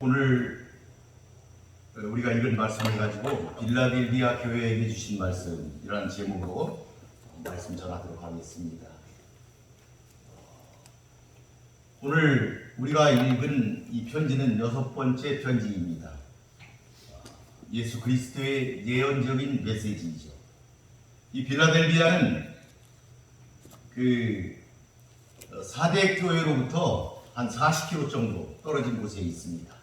오늘 우리가 읽은 말씀을 가지고 빌라델비아 교회에게 주신 말씀이라는 제목으로 말씀 전하도록 하겠습니다. 오늘 우리가 읽은 이 편지는 6번째 편지입니다. 예수 그리스도의 예언적인 메시지이죠. 이 빌라델비아는 그 4대 교회로부터 한 40km 정도 떨어진 곳에 있습니다.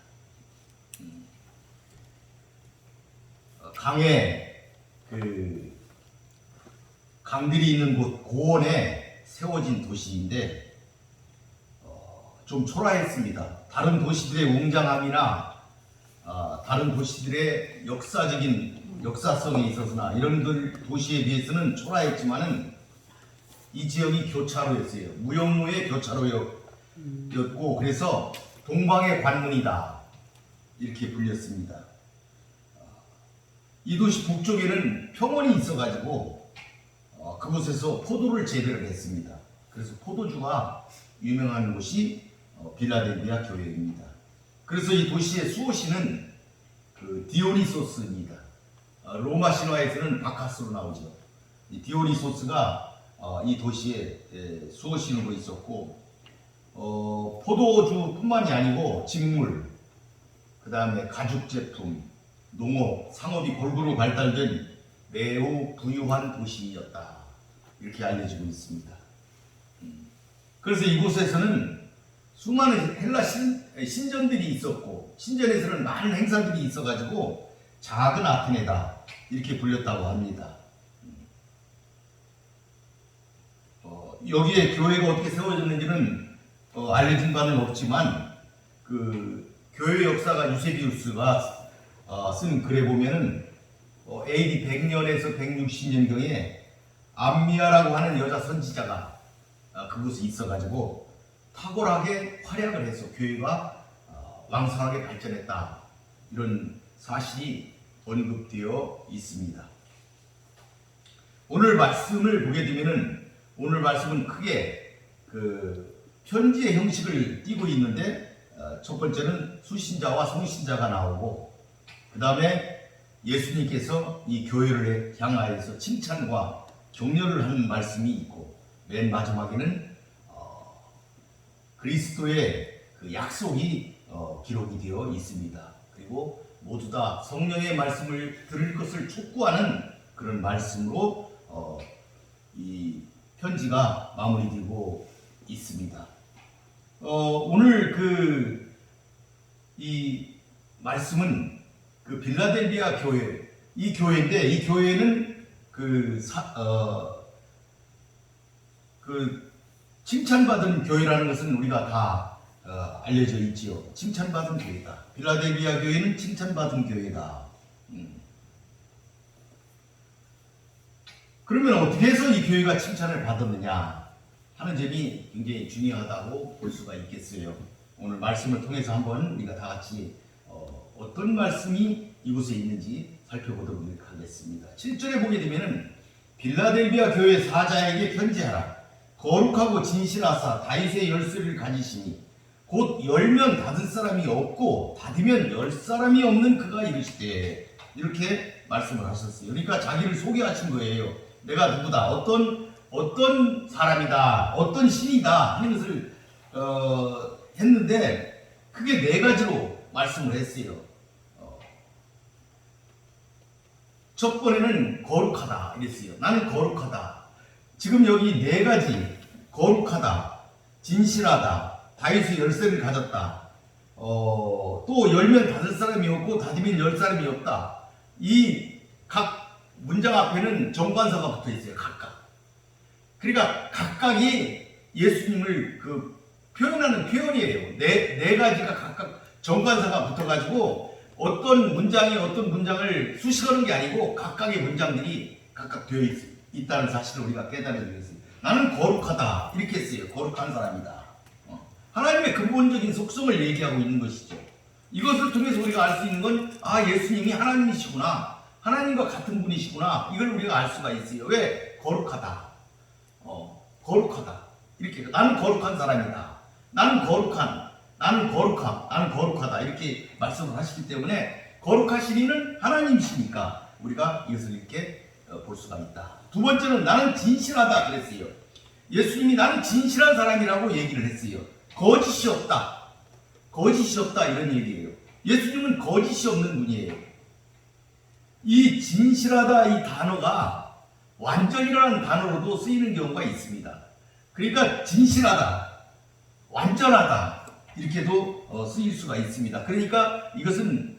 강에 강들이 있는 곳 고원에 세워진 도시인데 좀 초라했습니다. 다른 도시들의 웅장함이나 다른 도시들의 역사성에 있어서나 이런 도시에 비해서는 초라했지만은 이 지역이 교차로였어요. 무역로의 교차로였고 그래서 동방의 관문이다 이렇게 불렸습니다. 이 도시 북쪽에는 평원이 있어가지고 그곳에서 포도를 재배를 했습니다. 그래서 포도주가 유명한 곳이 빌라델비아 교회입니다. 그래서 이 도시의 수호신은 디오니소스입니다. 로마 신화에서는 바카스로 나오죠. 이 디오니소스가 이 도시의 수호신으로 있었고 포도주뿐만이 아니고 직물, 그 다음에 가죽 제품, 농업, 상업이 골고루 발달된 매우 부유한 도시였다 이렇게 알려지고 있습니다. 그래서 이곳에서는 수많은 헬라 신전들이 있었고 신전에서는 많은 행사들이 있어가지고 작은 아테네다 이렇게 불렸다고 합니다. 여기에 교회가 어떻게 세워졌는지는 알려진 바는 없지만 그 교회 역사가 유세비우스가 쓴 글에 보면은 AD 100년에서 160년경에 암미아라고 하는 여자 선지자가 그곳에 있어가지고 탁월하게 활약을 해서 교회가 왕성하게 발전했다 이런 사실이 언급되어 있습니다. 오늘 말씀을 보게 되면은 오늘 말씀은 크게 편지의 형식을 띠고 있는데 첫 번째는 수신자와 성신자가 나오고 그 다음에 예수님께서 이 교회를 향하여서 칭찬과 격려를 하는 말씀이 있고 맨 마지막에는 그리스도의 그 약속이 기록이 되어 있습니다. 그리고 모두 다 성령의 말씀을 들을 것을 촉구하는 그런 말씀으로 이 편지가 마무리되고 있습니다. 오늘 이 말씀은 빌라델비아 교회, 이 교회인데 이 교회는 칭찬받은 교회라는 것은 우리가 다 알려져 있지요. 칭찬받은 교회다. 빌라델비아 교회는 칭찬받은 교회다. 그러면 어떻게 해서 이 교회가 칭찬을 받았느냐 하는 점이 굉장히 중요하다고 볼 수가 있겠어요. 오늘 말씀을 통해서 한번 우리가 다 같이 어떤 말씀이 이곳에 있는지 살펴보도록 하겠습니다. 7절에 보게 되면은 빌라델비아 교회 사자에게 편지하라. 거룩하고 진실하사 다윗의 열쇠를 가지시니 곧 열면 닫을 사람이 없고 닫으면 열 사람이 없는 그가 이르시되 이렇게 말씀을 하셨어요. 그러니까 자기를 소개하신 거예요. 내가 누구다, 어떤 사람이다, 어떤 신이다 하는 것을 했는데 그게 4가지로 말씀을 했어요. 첫 번에는 거룩하다 이랬어요. 나는 거룩하다. 지금 여기 4가지 거룩하다, 진실하다, 다윗의 열쇠를 가졌다, 또 열면 닫을 사람이 없고 닫으면 열 사람이 없다. 이 각 문장 앞에는 정관사가 붙어 있어요. 각각. 그러니까 각각이 예수님을 표현하는 표현이에요. 네 가지가 각각 정관사가 붙어가지고 어떤 문장을 수식하는 게 아니고 각각의 문장들이 각각 되어 있다는 사실을 우리가 깨달아야 되겠어요. 나는 거룩하다 이렇게 했어요. 거룩한 사람이다. 하나님의 근본적인 속성을 얘기하고 있는 것이죠. 이것을 통해서 우리가 알 수 있는 건 예수님이 하나님이시구나, 하나님과 같은 분이시구나, 이걸 우리가 알 수가 있어요. 왜? 거룩하다. 거룩하다 이렇게 나는 거룩한 사람이다. 나는 거룩한 나는 거룩하다 이렇게 말씀을 하시기 때문에 거룩하신 이는 하나님이시니까 우리가 이것을 이렇게 볼 수가 있다. 두 번째는 나는 진실하다 그랬어요. 예수님이 나는 진실한 사람이라고 얘기를 했어요. 거짓이 없다 이런 얘기예요. 예수님은 거짓이 없는 분이에요. 이 진실하다 이 단어가 완전이라는 단어로도 쓰이는 경우가 있습니다. 그러니까 진실하다, 완전하다 이렇게도 쓰일 수가 있습니다. 그러니까 이것은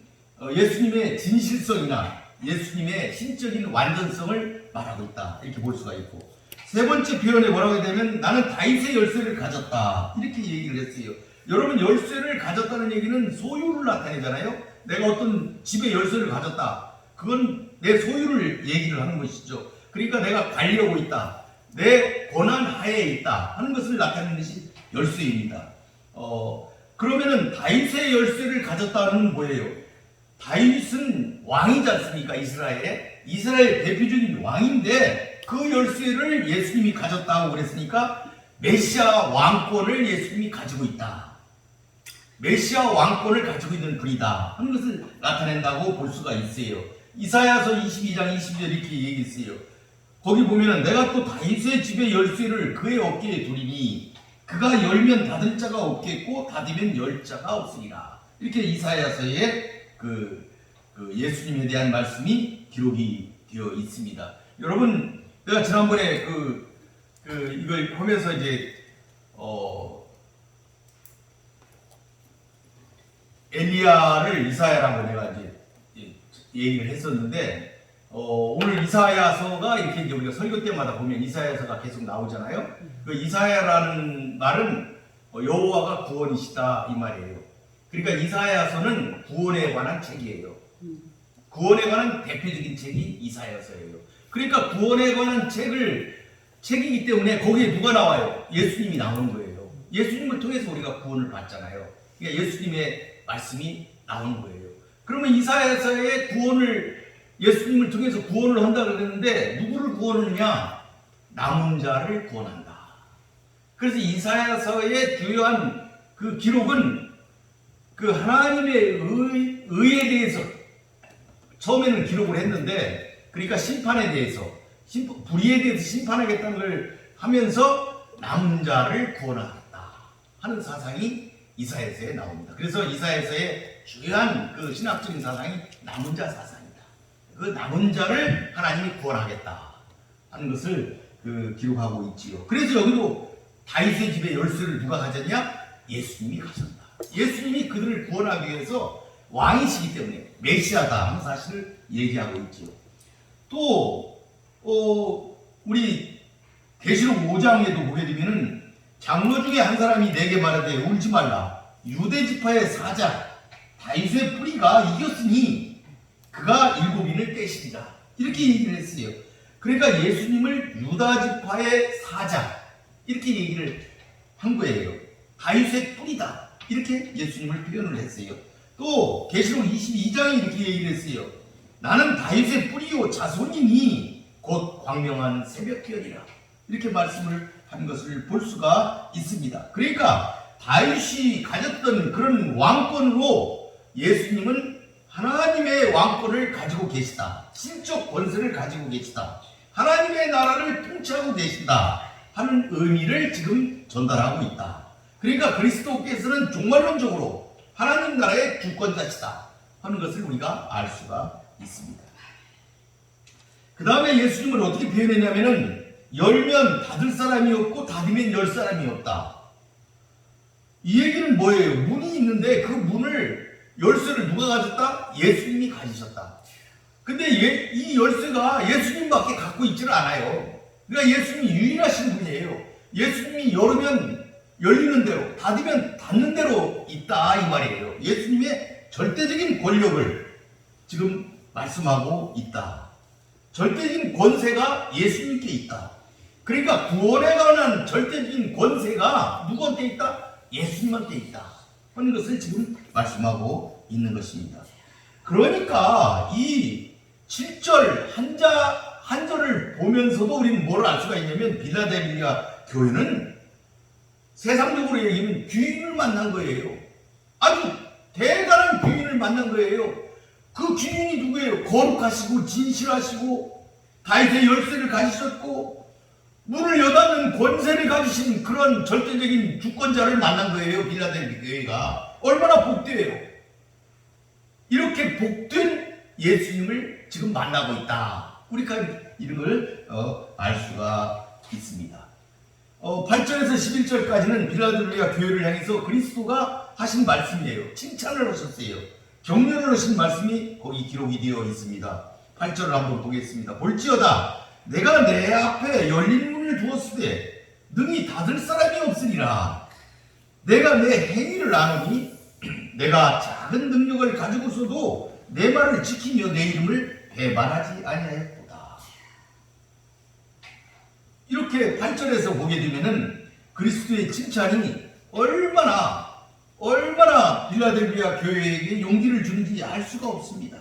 예수님의 진실성이나 예수님의 신적인 완전성을 말하고 있다 이렇게 볼 수가 있고, 세 번째 표현에 뭐라고 해야 되면 나는 다윗의 열쇠를 가졌다 이렇게 얘기를 했어요. 여러분, 열쇠를 가졌다는 얘기는 소유를 나타내잖아요. 내가 어떤 집의 열쇠를 가졌다, 그건 내 소유를 얘기를 하는 것이죠. 그러니까 내가 관리하고 있다, 내 권한 하에 있다 하는 것을 나타내는 것이 열쇠입니다. 그러면은 다윗의 열쇠를 가졌다는 뭐예요? 다윗은 왕이지 않습니까? 이스라엘의 대표적인 왕인데 그 열쇠를 예수님이 가졌다고 그랬으니까 메시아 왕권을 예수님이 가지고 있다, 메시아 왕권을 가지고 있는 분이다 하는 것을 나타낸다고 볼 수가 있어요. 이사야서 22장 20절 이렇게 얘기했어요. 거기 보면은 내가 또 다윗의 집의 열쇠를 그의 어깨에 두리니 그가 열면 닫을 자가 없겠고 닫으면 열 자가 없으리라. 이렇게 이사야서에 그 예수님에 대한 말씀이 기록이 되어 있습니다. 여러분, 내가 지난번에 이걸 하면서 이제 엘리야를 이사야라고 내가 이제 얘기를 했었는데, 오늘 이사야서가 이렇게 이제 우리가 설교 때마다 보면 이사야서가 계속 나오잖아요. 그 이사야라는 말은 여호와가 구원이시다 이 말이에요. 그러니까 이사야서는 구원에 관한 책이에요. 구원에 관한 대표적인 책이 이사야서예요. 그러니까 구원에 관한 책이기 때문에 거기에 누가 나와요? 예수님이 나오는 거예요. 예수님을 통해서 우리가 구원을 받잖아요. 그러니까 예수님의 말씀이 나오는 거예요. 그러면 이사야서의 예수님을 통해서 구원을 한다고 그랬는데 누구를 구원하느냐? 남은 자를 구원한다. 그래서 이사야서의 주요한 그 기록은 그 하나님의 의에 대해서 처음에는 기록을 했는데, 그러니까 심판에 대해서, 불의에 대해서 심판하겠다는 걸 하면서 남은 자를 구원하겠다 하는 사상이 이사야서에 나옵니다. 그래서 이사야서의 주요한 그 신학적인 사상이 남은 자 사상이다. 그 남은 자를 하나님이 구원하겠다 하는 것을 기록하고 있지요. 그래서 여기도 다윗의 집의 열쇠를 누가 가졌냐? 예수님이 가졌다. 예수님이 그들을 구원하기 위해서 왕이시기 때문에 메시아다 하는 사실을 얘기하고 있지요. 또 우리 계시록 5장에도 보게 되면은 장로 중에 한 사람이 내게 말하되 울지 말라, 유대 지파의 사자 다윗의 뿌리가 이겼으니 그가 일곱인을 떼시리라 이렇게 얘기를 했어요. 그러니까 예수님을 유다 지파의 사자 이렇게 얘기를 한 거예요. 다윗의 뿌리다 이렇게 예수님을 표현을 했어요. 또 계시록 22장에 이렇게 얘기를 했어요. 나는 다윗의 뿌리요 자손이니 곧 광명한 새벽기이라 이렇게 말씀을 한 것을 볼 수가 있습니다. 그러니까 다윗이 가졌던 그런 왕권으로 예수님은 하나님의 왕권을 가지고 계시다, 신적 권세를 가지고 계시다, 하나님의 나라를 통치하고 계신다 하는 의미를 지금 전달하고 있다. 그러니까 그리스도께서는 종말론적으로 하나님 나라의 주권자시다 하는 것을 우리가 알 수가 있습니다. 그 다음에 예수님을 어떻게 표현했냐면은 열면 닫을 사람이 없고 닫으면 열 사람이 없다. 이 얘기는 뭐예요? 문이 있는데 그 문을, 열쇠를 누가 가졌다? 예수님이 가지셨다. 근데 이 열쇠가 예수님밖에 갖고 있지는 않아요. 그러니까 예수님이 유일하신 분이에요. 예수님이 열으면 열리는 대로, 닫으면 닫는 대로 있다 이 말이에요. 예수님의 절대적인 권력을 지금 말씀하고 있다. 절대적인 권세가 예수님께 있다. 그러니까 구원에 관한 절대적인 권세가 누구한테 있다? 예수님한테 있다 하는 것을 지금 말씀하고 있는 것입니다. 그러니까 이 7절 한 절을 보면서도 우리는 뭘 알 수가 있냐면 빌라델비아 교회는 세상적으로 얘기하면 귀인을 만난 거예요. 아주 대단한 귀인을 만난 거예요. 그 귀인이 누구예요? 거룩하시고 진실하시고 다윗의 열쇠를 가지셨고 문을 여닫는 권세를 가지신 그런 절대적인 주권자를 만난 거예요. 빌라델비아 교회가. 얼마나 복돼요. 이렇게 복된 예수님을 지금 만나고 있다. 우리가 이런 걸 알 수가 있습니다. 8절에서 11절까지는 빌라델비아 교회를 향해서 그리스도가 하신 말씀이에요. 칭찬을 하셨어요. 격려를 하신 말씀이 거기 기록이 되어 있습니다. 8절을 한번 보겠습니다. 볼지어다 내가 내 앞에 열린 문을 두었으되 능히 닫을 사람이 없으리라. 내가 내 행위를 아노니 내가 작은 능력을 가지고서도 내 말을 지키며 내 이름을 배반하지 아니하였도다. 이렇게 8절에서 보게 되면은 그리스도의 칭찬이 얼마나 빌라델비아 교회에게 용기를 주는지 알 수가 없습니다.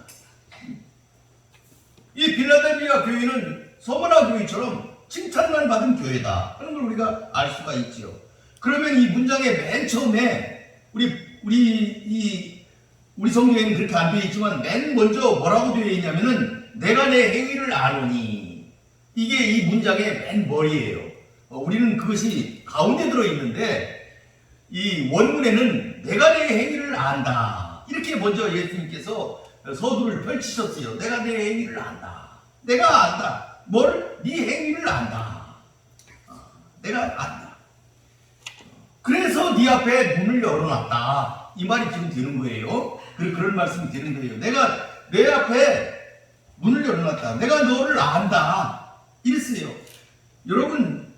이 빌라델비아 교회는 서머나 교회처럼 칭찬만 받은 교회다 하는 걸 우리가 알 수가 있지요. 그러면 이 문장의 맨 처음에 우리 성경에는 그렇게 안 되어 있지만 맨 먼저 뭐라고 되어 있냐면은 내가 내 행위를 아노니, 이게 이 문장의 맨 머리예요. 우리는 그것이 가운데 들어 있는데 이 원문에는 내가 내 행위를 안다 이렇게 먼저 예수님께서 서두를 펼치셨어요. 내가 내 행위를 안다. 내가 안다. 뭘? 네 행위를 안다. 내가 안다. 그래서 네 앞에 문을 열어놨다. 이 말이 지금 되는 거예요. 그런 말씀이 되는 거예요. 내가 내 앞에 문을 열어놨다. 내가 너를 안다. 이랬어요. 여러분,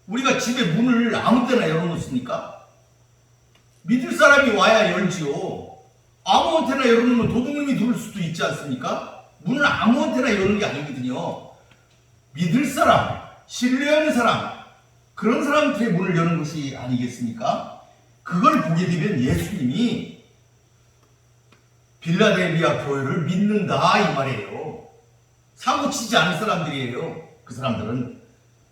우리가 집에 문을 아무 때나 열어놓습니까? 믿을 사람이 와야 열지요. 아무한테나 열어놓으면 도둑놈이 들을 수도 있지 않습니까? 문을 아무한테나 여는 게 아니거든요. 믿을 사람, 신뢰하는 사람, 그런 사람한테 문을 여는 것이 아니겠습니까? 그걸 보게 되면 예수님이 빌라델비아 교회를 믿는다 이 말이에요. 사고치지 않은 사람들이에요. 그 사람들은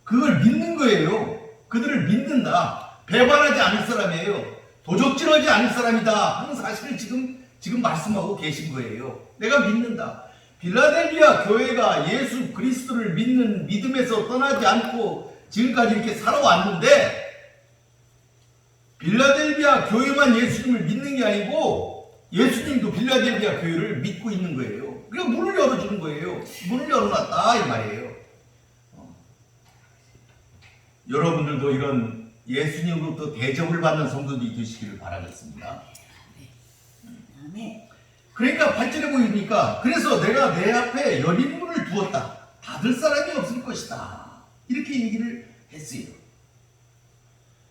그걸 믿는 거예요. 그들을 믿는다. 배반하지 않을 사람이에요. 도적질하지 않을 사람이다 하는 사실을 지금 말씀하고 계신 거예요. 내가 믿는다. 빌라델비아 교회가 예수 그리스도를 믿는 믿음에서 떠나지 않고 지금까지 이렇게 살아왔는데, 빌라델비아 교회만 예수님을 믿는 게 아니고 예수님도 빌라델비아 교회를 믿고 있는 거예요. 그러니까 문을 열어주는 거예요. 문을 열어놨다 이 말이에요. 여러분들도 이런 예수님으로부터 대접을 받는 성도들이 되시기를 바라겠습니다. 그러니까 8절에 보이니까 그래서 내가 내 앞에 열린 문을 두었다. 닫을 사람이 없을 것이다. 이렇게 얘기를 했어요.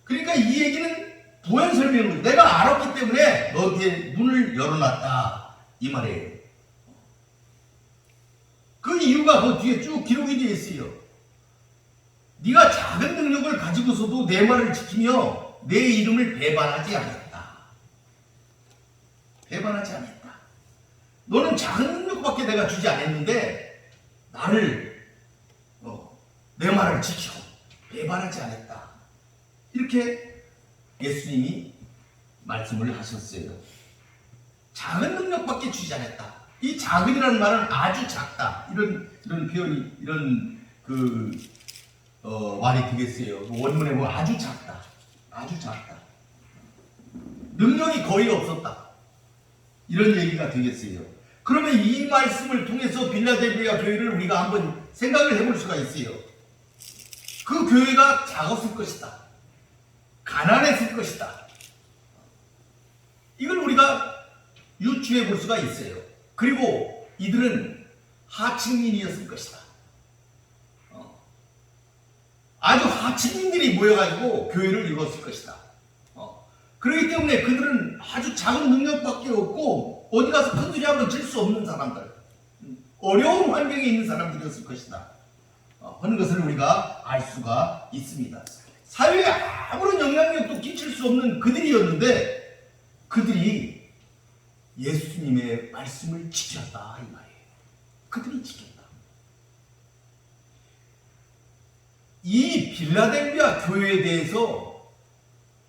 그러니까 이 얘기는 부연 설명을 내가 알았기 때문에 너에게 문을 열어놨다 이 말이에요. 그 이유가 그 뒤에 쭉 기록이 되어 있어요. 네가 작은 능력을 가지고서도 내 말을 지키며 내 이름을 배반하지 않았다. 배반하지 않았다. 너는 작은 능력밖에 내가 주지 않았는데 나를 내 말을 지키고 배반하지 않았다. 이렇게 예수님이 말씀을 하셨어요. 작은 능력밖에 주지 않았다. 이 작은이라는 말은 아주 작다. 이런 표현이 말이 되겠어요. 원문에 보면 아주 작다. 아주 작다. 능력이 거의 없었다. 이런 얘기가 되겠어요. 그러면 이 말씀을 통해서 빌라델비아 교회를 우리가 한번 생각을 해볼 수가 있어요. 그 교회가 작았을 것이다. 가난했을 것이다. 이걸 우리가 유추해 볼 수가 있어요. 그리고 이들은 하층민이었을 것이다. 아주 하층민들이 모여가지고 교회를 이뤘을 것이다. 그렇기 때문에 그들은 아주 작은 능력밖에 없고 어디 가서 큰소리 한번 칠 수 없는 사람들, 어려운 환경에 있는 사람들이었을 것이다 하는 것을 우리가 알 수가 있습니다. 사회에 아무런 영향력도 끼칠 수 없는 그들이었는데 그들이 예수님의 말씀을 지켰다 이 말이에요. 그들이 지켰다. 이 빌라델비아 교회에 대해서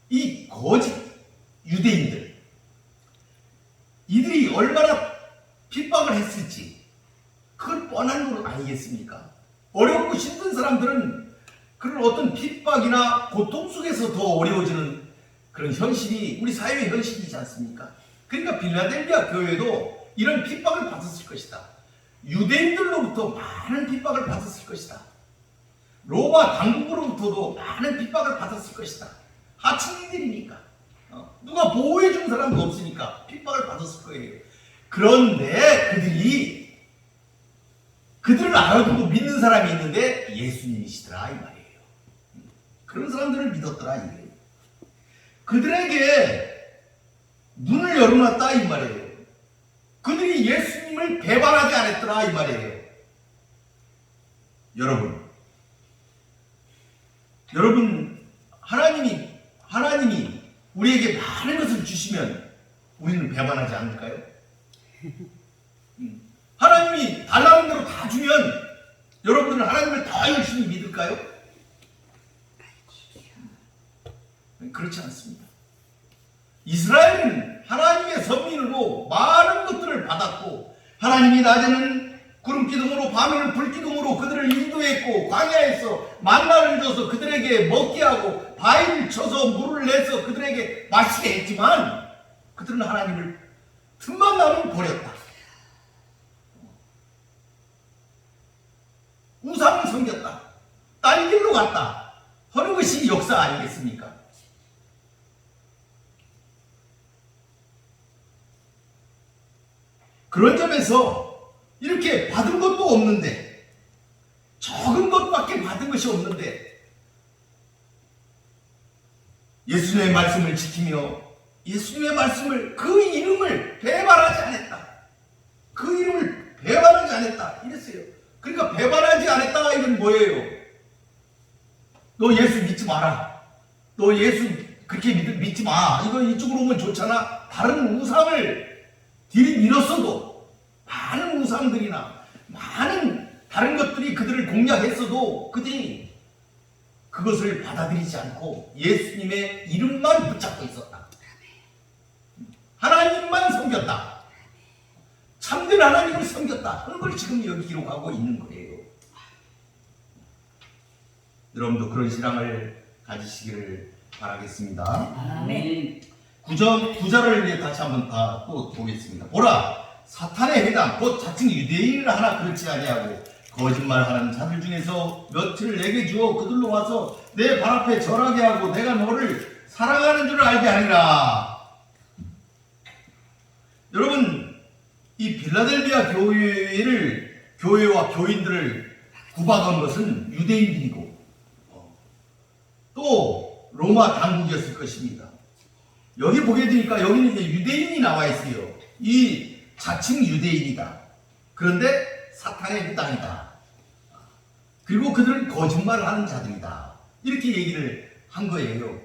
이 거짓 유대인들, 얼마나 핍박을 했을지 그걸 뻔한 거 아니겠습니까? 어렵고 힘든 사람들은 그런 어떤 핍박이나 고통 속에서 더 어려워지는 그런 현실이 우리 사회의 현실이지 않습니까? 그러니까 빌라델비아 교회도 이런 핍박을 받았을 것이다. 유대인들로부터 많은 핍박을 받았을 것이다. 로마 당국으로부터도 많은 핍박을 받았을 것이다. 하층민들이니까 누가 보호해 준 사람도 없으니까 핍박을 받았을 거예요. 그런데 그들을 알아두고 믿는 사람이 있는데 예수님이시더라 이 말이에요. 그런 사람들을 믿었더라 이거예요. 그들에게 눈을 열어놨다 이 말이에요. 그들이 예수님을 배반하지 않았더라 이 말이에요. 여러분 하나님이 우리에게 많은 것을 주시면 우리는 배반하지 않을까요? 하나님이 달라는 대로 다 주면 여러분은 하나님을 더 열심히 믿을까요? 그렇지 않습니다. 이스라엘은 하나님의 선민으로 많은 것들을 받았고 하나님이 낮에는 구름기둥으로 밤에는 불기둥으로 그들을 인도했고 광야에서 만나를 줘서 그들에게 먹게 하고 바위를 쳐서 물을 내서 그들에게 마시게 했지만 그들은 하나님을 틈만 나면 버렸다. 우상을 섬겼다. 딴 길로 갔다. 하는 것이 역사 아니겠습니까? 그런 점에서 이렇게 받은 것도 없는데 적은 것밖에 받은 것이 없는데 예수님의 말씀을 지키며 예수님의 말씀을 그 이름을 배반하지 않았다. 그 이름을 배반하지 않았다. 이랬어요. 그러니까 배반하지 않았다 이건 뭐예요? 너 예수 믿지 마라. 너 예수 그렇게 믿지 마. 이거 이쪽으로 오면 좋잖아. 다른 우상을 들이밀었어도 많은 우상들이나 많은 다른 것들이 그들을 공략했어도 그들이 그것을 받아들이지 않고 예수님의 이름만 붙잡고 있었다. 하나님만 섬겼다. 참된 하나님을 섬겼다. 그런 걸 지금 여기 기록하고 있는 거예요. 여러분도 그런 신앙을 가지시기를 바라겠습니다. 아멘. 9절을 다시 한번 또 보겠습니다. 보라, 사탄의 회당 곧 자칭 유대인을 하나 그렇지 아니하고 거짓말하는 자들 중에서 몇을 내게 주어 그들로 와서 내 발 앞에 절하게 하고 내가 너를 사랑하는 줄 알게 하리라. 여러분, 이 빌라델비아 교회와 교인들을 구박한 것은 유대인들이고 또 로마 당국이었을 것입니다. 여기 보게 되니까 여기는 이제 유대인이 나와 있어요. 이 자칭 유대인이다. 그런데 사탄의 회당이다. 그리고 그들은 거짓말을 하는 자들이다. 이렇게 얘기를 한 거예요.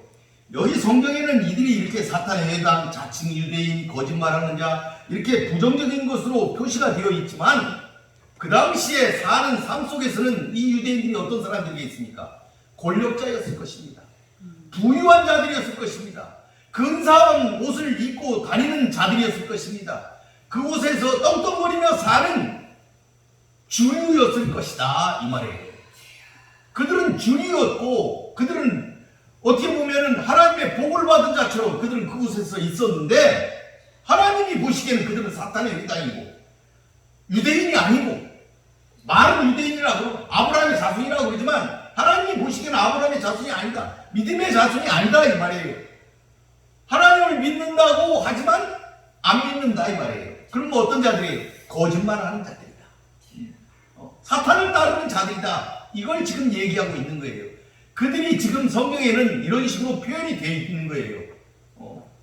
여기 성경에는 이들이 이렇게 사탄의 회당, 자칭 유대인, 거짓말하는 자 이렇게 부정적인 것으로 표시가 되어 있지만 그 당시에 사는 삶 속에서는 이 유대인들이 어떤 사람들이겠습니까? 권력자였을 것입니다. 부유한 자들이었을 것입니다. 근사한 옷을 입고 다니는 자들이었을 것입니다. 그곳에서 떵떵거리며 사는 주류였을 것이다 이 말이에요. 그들은 주류였고 그들은 어떻게 보면 하나님의 복을 받은 자처럼 그들은 그곳에서 있었는데 하나님이 보시기에는 그들은 사탄의 회당이고 유대인이 아니고 말은 유대인이라고 그러고 아브라함의 자손이라고 그러지만 하나님이 보시기에는 아브라함의 자손이 아니다. 믿음의 자손이 아니다 이 말이에요. 하나님을 믿는다고 하지만 안 믿는다 이 말이에요. 그럼 어떤 자들이 거짓말을 하는 자들이다. 사탄을 따르는 자들이다. 이걸 지금 얘기하고 있는 거예요. 그들이 지금 성경에는 이런 식으로 표현이 되어 있는 거예요.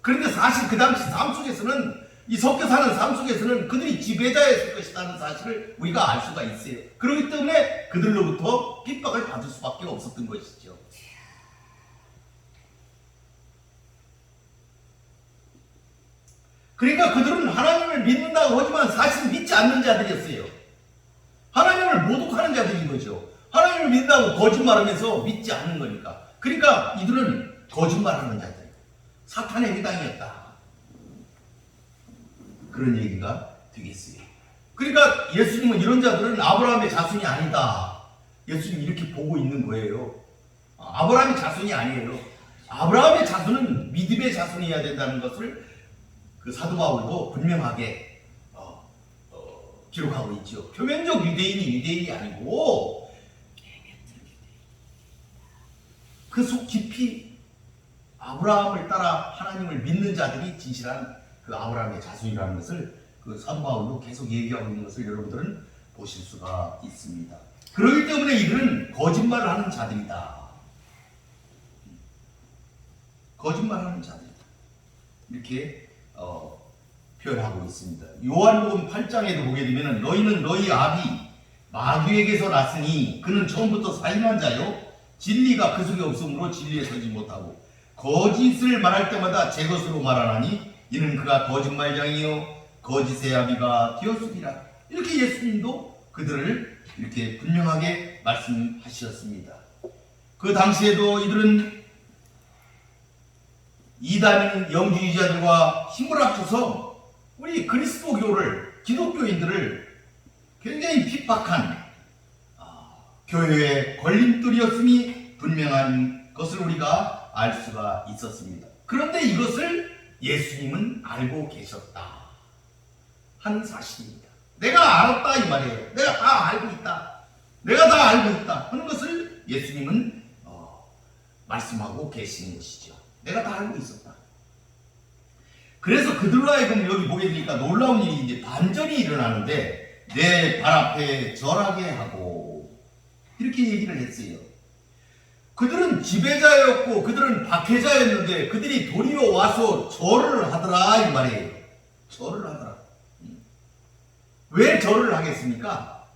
그런데 사실 그 당시 삶 속에서는 이 섞여 사는 삶 속에서는 그들이 지배자였을 것이라는 사실을 우리가 알 수가 있어요. 그렇기 때문에 그들로부터 핍박을 받을 수밖에 없었던 것이죠. 그러니까 그들은 하나님을 믿는다고 하지만 사실 믿지 않는 자들이었어요. 하나님을 모독하는 자들인 거죠. 하나님을 믿는다고 거짓말하면서 믿지 않는 거니까. 그러니까 이들은 거짓말하는 자들, 사탄의 회당이었다. 그런 얘기가 되겠어요. 그러니까 예수님은 이런 자들은 아브라함의 자손이 아니다. 예수님이 이렇게 보고 있는 거예요. 아브라함의 자손이 아니에요. 아브라함의 자손은 믿음의 자손이어야 된다는 것을 그 사도 바울도 분명하게 기록하고 있죠. 표면적 유대인이 아니고 그 속 깊이 아브라함을 따라 하나님을 믿는 자들이 진실한 그 아브라함의 자손이라는 것을 그 사도 바울도 계속 얘기하고 있는 것을 여러분들은 보실 수가 있습니다. 그렇기 때문에 이들은 거짓말을 하는 자들이다. 거짓말하는 자들이다. 이렇게 표현하고 있습니다. 요한복음 8장에도 보게 되면 너희는 너희 아비 마귀에게서 났으니 그는 처음부터 사임한 자요 진리가 그 속에 없으므로 진리에 서지 못하고 거짓을 말할 때마다 제 것으로 말하나니 이는 그가 거짓말장이요 거짓의 아비가 되었으리라. 이렇게 예수님도 그들을 이렇게 분명하게 말씀하셨습니다. 그 당시에도 이들은 이단인 영주의자들과 힘을 합쳐서 우리 그리스도교를 기독교인들을 굉장히 핍박한 교회의 걸림돌이었음이 분명한 것을 우리가 알 수가 있었습니다. 그런데 이것을 예수님은 알고 계셨다 하는 사실입니다. 내가 알았다 이 말이에요. 내가 다 알고 있다. 내가 다 알고 있다 하는 것을 예수님은 말씀하고 계시는 것이죠. 내가 다 알고 있었다. 그래서 그들로 하여금 여기 보게 되니까 놀라운 일이 이제 반전이 일어나는데 내 발 앞에 절하게 하고 이렇게 얘기를 했어요. 그들은 지배자였고 그들은 박해자였는데 그들이 도리어 와서 절을 하더라 이 말이에요. 절을 하더라. 왜 절을 하겠습니까?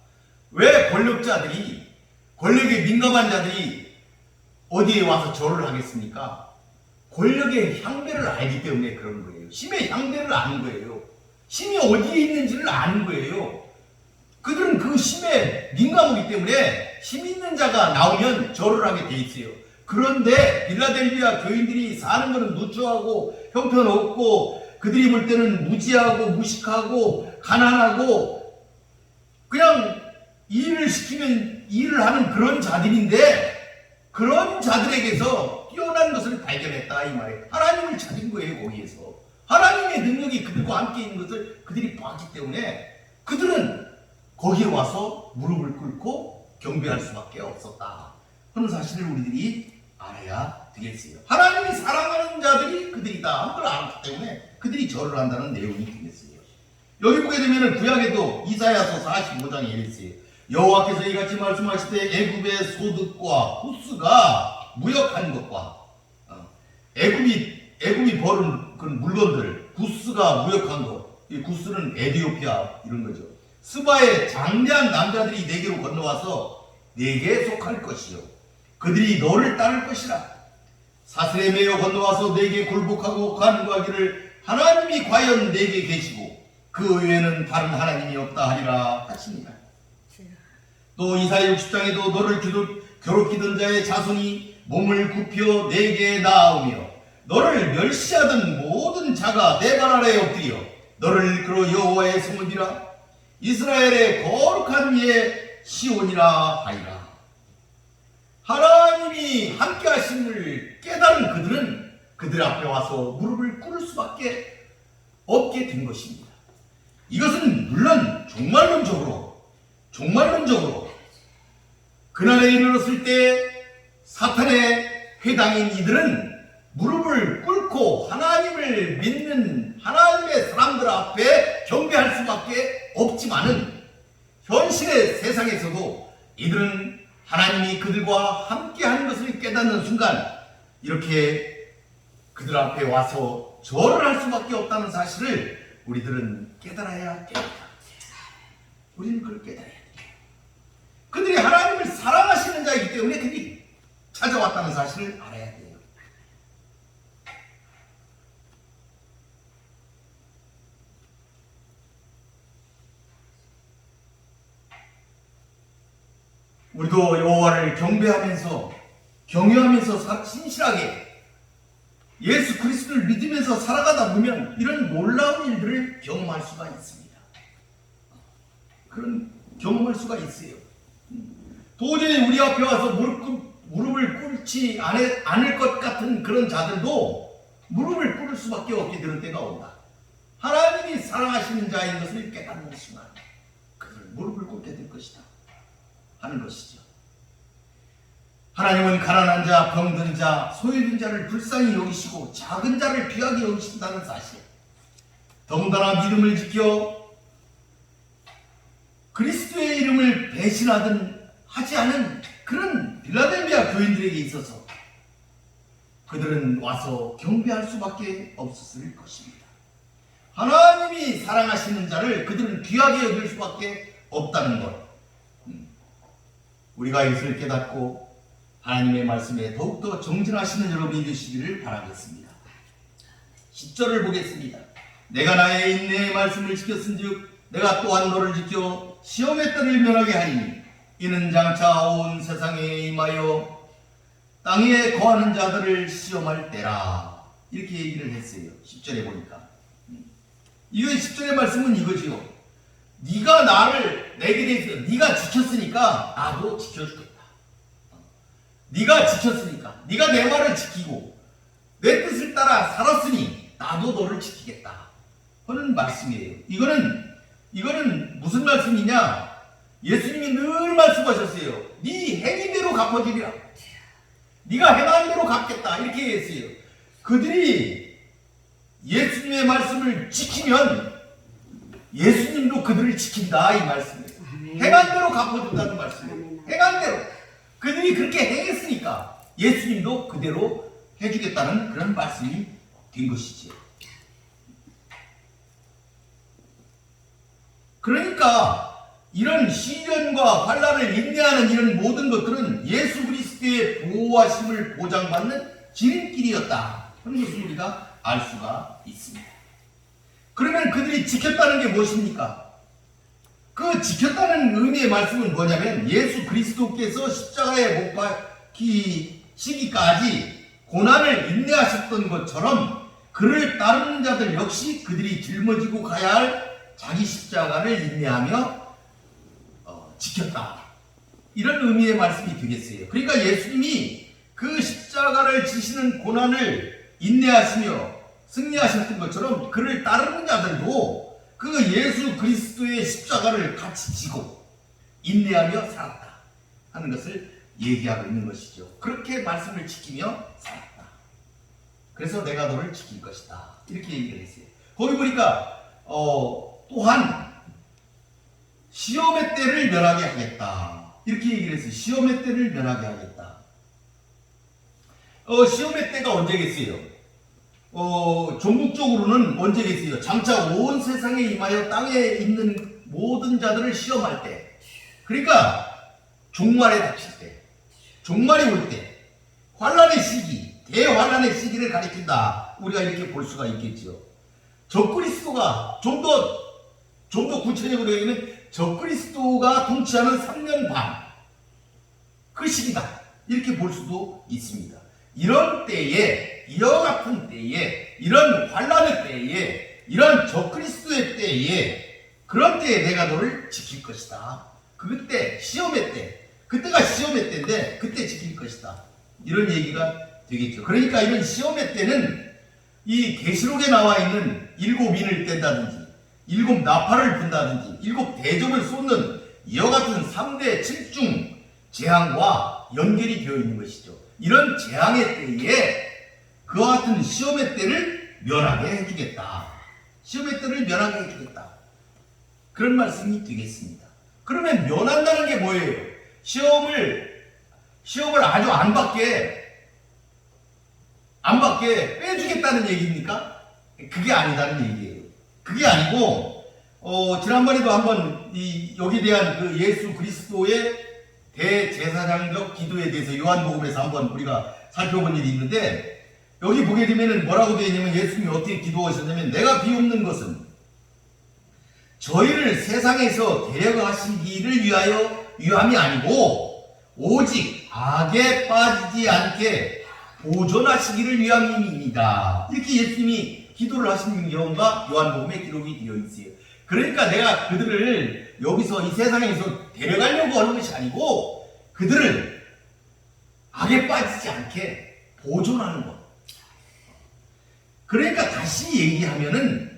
왜 권력자들이 권력에 민감한 자들이 어디에 와서 절을 하겠습니까? 권력의 향배를 알기 때문에 그런 거예요. 힘의 향배를 아는 거예요. 힘이 어디에 있는지를 아는 거예요. 그들은 그 힘에 민감하기 때문에 힘 있는 자가 나오면 절을 하게 돼 있어요. 그런데 빌라델비아 교인들이 사는 것은 누추하고 형편없고 그들이 볼 때는 무지하고 무식하고 가난하고 그냥 일을 시키면 일을 하는 그런 자들인데 그런 자들에게서 뛰어난 것을 발견했다 이 말이에요. 하나님을 찾은 거예요. 거기에서 하나님의 능력이 그들과 함께 있는 것을 그들이 봤기 때문에 그들은 거기에 와서 무릎을 꿇고 경배할 수밖에 없었다 하는 사실을 우리들이 알아야 되겠어요. 하나님이 사랑하는 자들이 그들이다 하는 걸 알았기 때문에 그들이 절을 한다는 내용이 되겠어요. 여기 보게 되면 구약에도 이사야서 45장에 이랬어요. 여호와께서 이같이 말씀하시되 애굽의 소득과 후스가 무역한 것과 애굽이 버는 그런 물건들 구스가 무역한 것, 이 구스는 에티오피아 이런 거죠. 스바의 장대한 남자들이 내게로 건너와서 내게 속할 것이요 그들이 너를 따를 것이라. 사슬에 매여 건너와서 내게 굴복하고 간구하기를 하나님이 과연 내게 계시고 그 외에는 다른 하나님이 없다 하리라 하시니라. 또 이사야 60장에도 너를 괴롭히던 자의 자손이 몸을 굽혀 내게 나아오며 너를 멸시하던 모든 자가 내 발 아래에 엎드려 너를 이끌어 여호와의 성을 비라 이스라엘의 거룩한 이의 시온이라 하리라. 하나님이 함께 하심을 깨달은 그들은 그들 앞에 와서 무릎을 꿇을 수밖에 없게 된 것입니다. 이것은 물론 종말론적으로 그날에 이르렀을 때 사탄의 회당인 이들은 무릎을 꿇고 하나님을 믿는 하나님의 사람들 앞에 경배할 수밖에 없지만은 현실의 세상에서도 이들은 하나님이 그들과 함께하는 것을 깨닫는 순간 이렇게 그들 앞에 와서 절을 할 수밖에 없다는 사실을 우리들은 깨달아야 됩니다. 우리는 그걸 깨달아야 돼요. 그들이 하나님을 사랑하시는 자이기 때문에 그들이 찾아왔다는 사실을 알아야 돼요. 우리도 여호와를 경배하면서 경외하면서 신실하게 예수 그리스도 예수를 믿으면서 살아가다 보면 이런 놀라운 일들을 경험할 수가 있습니다. 그런 경험할 수가 있어요. 도저히 우리 앞에 와서 무릎을 꿇지 않을 것 같은 그런 자들도 무릎을 꿇을 수밖에 없게 되는 때가 온다. 하나님이 사랑하시는 자인 것을 깨닫는 순간 그들 무릎을 꿇게 될 것이다 하는 것이죠. 하나님은 가난한 자, 병든 자, 소외된 자를 불쌍히 여기시고 작은 자를 귀하게 여기신다는 사실, 더군다나 믿음을 지켜 그리스도의 이름을 배신하든 하지 않은 그런 빌라델비아 교인들에게 있어서 그들은 와서 경배할 수밖에 없었을 것입니다. 하나님이 사랑하시는 자를 그들은 귀하게 여길 수밖에 없다는 것, 우리가 이것을 깨닫고 하나님의 말씀에 더욱더 정진하시는 여러분이 되시기를 바라겠습니다. 10절을 보겠습니다. 내가 나의 인내의 말씀을 지켰은즉 내가 또한 너를 지켜 시험의 때를 면하게 하리니 이는 장차 온 세상에 임하여 땅에 거하는 자들을 시험할 때라. 이렇게 얘기를 했어요. 10절에 보니까. 이거 10절의 말씀은 이거지요. 네가 나를 내게 대해서 네가 지켰으니까 나도 지켜주겠다. 네가 지켰으니까, 네가 내 말을 지키고 내 뜻을 따라 살았으니 나도 너를 지키겠다 하는 말씀이에요. 이거는 무슨 말씀이냐? 예수님이 늘 말씀하셨어요. 네 행인 대로 갚아주리라. 네가 행한 대로 갚겠다 이렇게 했어요. 그들이 예수님의 말씀을 지키면 예수님도 그들을 지킨다 이 말씀이에요. 행한 대로 갚아준다는 말씀이에요. 행한 대로. 그들이 그렇게 행했으니까 예수님도 그대로 해주겠다는 그런 말씀이 된 것이지. 그러니까 이런 시련과 환난을 인내하는 이런 모든 것들은 예수 그리스도의 보호하심을 보장받는 지름길이었다 하는 것을 우리가 알 수가 있습니다. 그러면 그들이 지켰다는 게 무엇입니까? 그 지켰다는 의미의 말씀은 뭐냐면 예수 그리스도께서 십자가에 못 박히시기까지 고난을 인내하셨던 것처럼 그를 따르는 자들 역시 그들이 짊어지고 가야 할 자기 십자가를 인내하며 지켰다. 이런 의미의 말씀이 되겠어요. 그러니까 예수님이 그 십자가를 지시는 고난을 인내하시며 승리하셨던 것처럼 그를 따르는 자들도 그 예수 그리스도의 십자가를 같이 지고 인내하며 살았다 하는 것을 얘기하고 있는 것이죠. 그렇게 말씀을 지키며 살았다. 그래서 내가 너를 지킬 것이다 이렇게 얘기를 했어요. 거기 보니까 또한 시험의 때를 면하게 하겠다 이렇게 얘기를 했어요. 시험의 때를 면하게 하겠다. 시험의 때가 언제겠어요? 종국적으로는 언제겠어요? 장차 온 세상에 임하여 땅에 있는 모든 자들을 시험할 때, 그러니까 종말에 닥칠 때, 종말이 올 때, 환난의 시기, 대환난의 시기를 가리킨다. 우리가 이렇게 볼 수가 있겠죠. 적그리스도가 좀 더 구체적으로 얘기하면 적그리스도가 통치하는 3년 반 그 시기다 이렇게 볼 수도 있습니다. 이런 때에, 이와 같은 때에, 이런 환난의 때에, 이런 적그리스도의 때에, 그런 때에 내가 너를 지킬 것이다. 그때 시험의 때, 그때가 시험의 때인데 그때 지킬 것이다. 이런 얘기가 되겠죠. 그러니까 이런 시험의 때는 이 계시록에 나와 있는 7인을 뗀다든지 7 나팔을 분다든지 7 대접을 쏟는 이와 같은 3대 7중 재앙과 연결이 되어 있는 것이죠. 이런 재앙의 때에 그와 같은 시험의 때를 면하게 해주겠다. 시험의 때를 면하게 해주겠다. 그런 말씀이 되겠습니다. 그러면 면한다는 게 뭐예요? 시험을 아주 안 받게 빼주겠다는 얘기입니까? 그게 아니다는 얘기예요. 그게 아니고 지난번에도 한번 여기에 대한 그 예수 그리스도의 대제사장적 기도에 대해서 요한복음에서 한번 우리가 살펴본 일이 있는데, 여기 보게 되면 뭐라고 되어 있냐면 예수님이 어떻게 기도하셨냐면, 내가 비옵는 것은 저희를 세상에서 데려가시기를 위함이 아니고 오직 악에 빠지지 않게 보존하시기를 위함이니 이다. 이렇게 예수님이 기도를 하시는 경우가 요한복음에 기록이 되어 있어요. 그러니까 내가 그들을 여기서 이 세상에서 데려가려고 하는 것이 아니고 그들을 악에 빠지지 않게 보존하는 것. 그러니까 다시 얘기하면은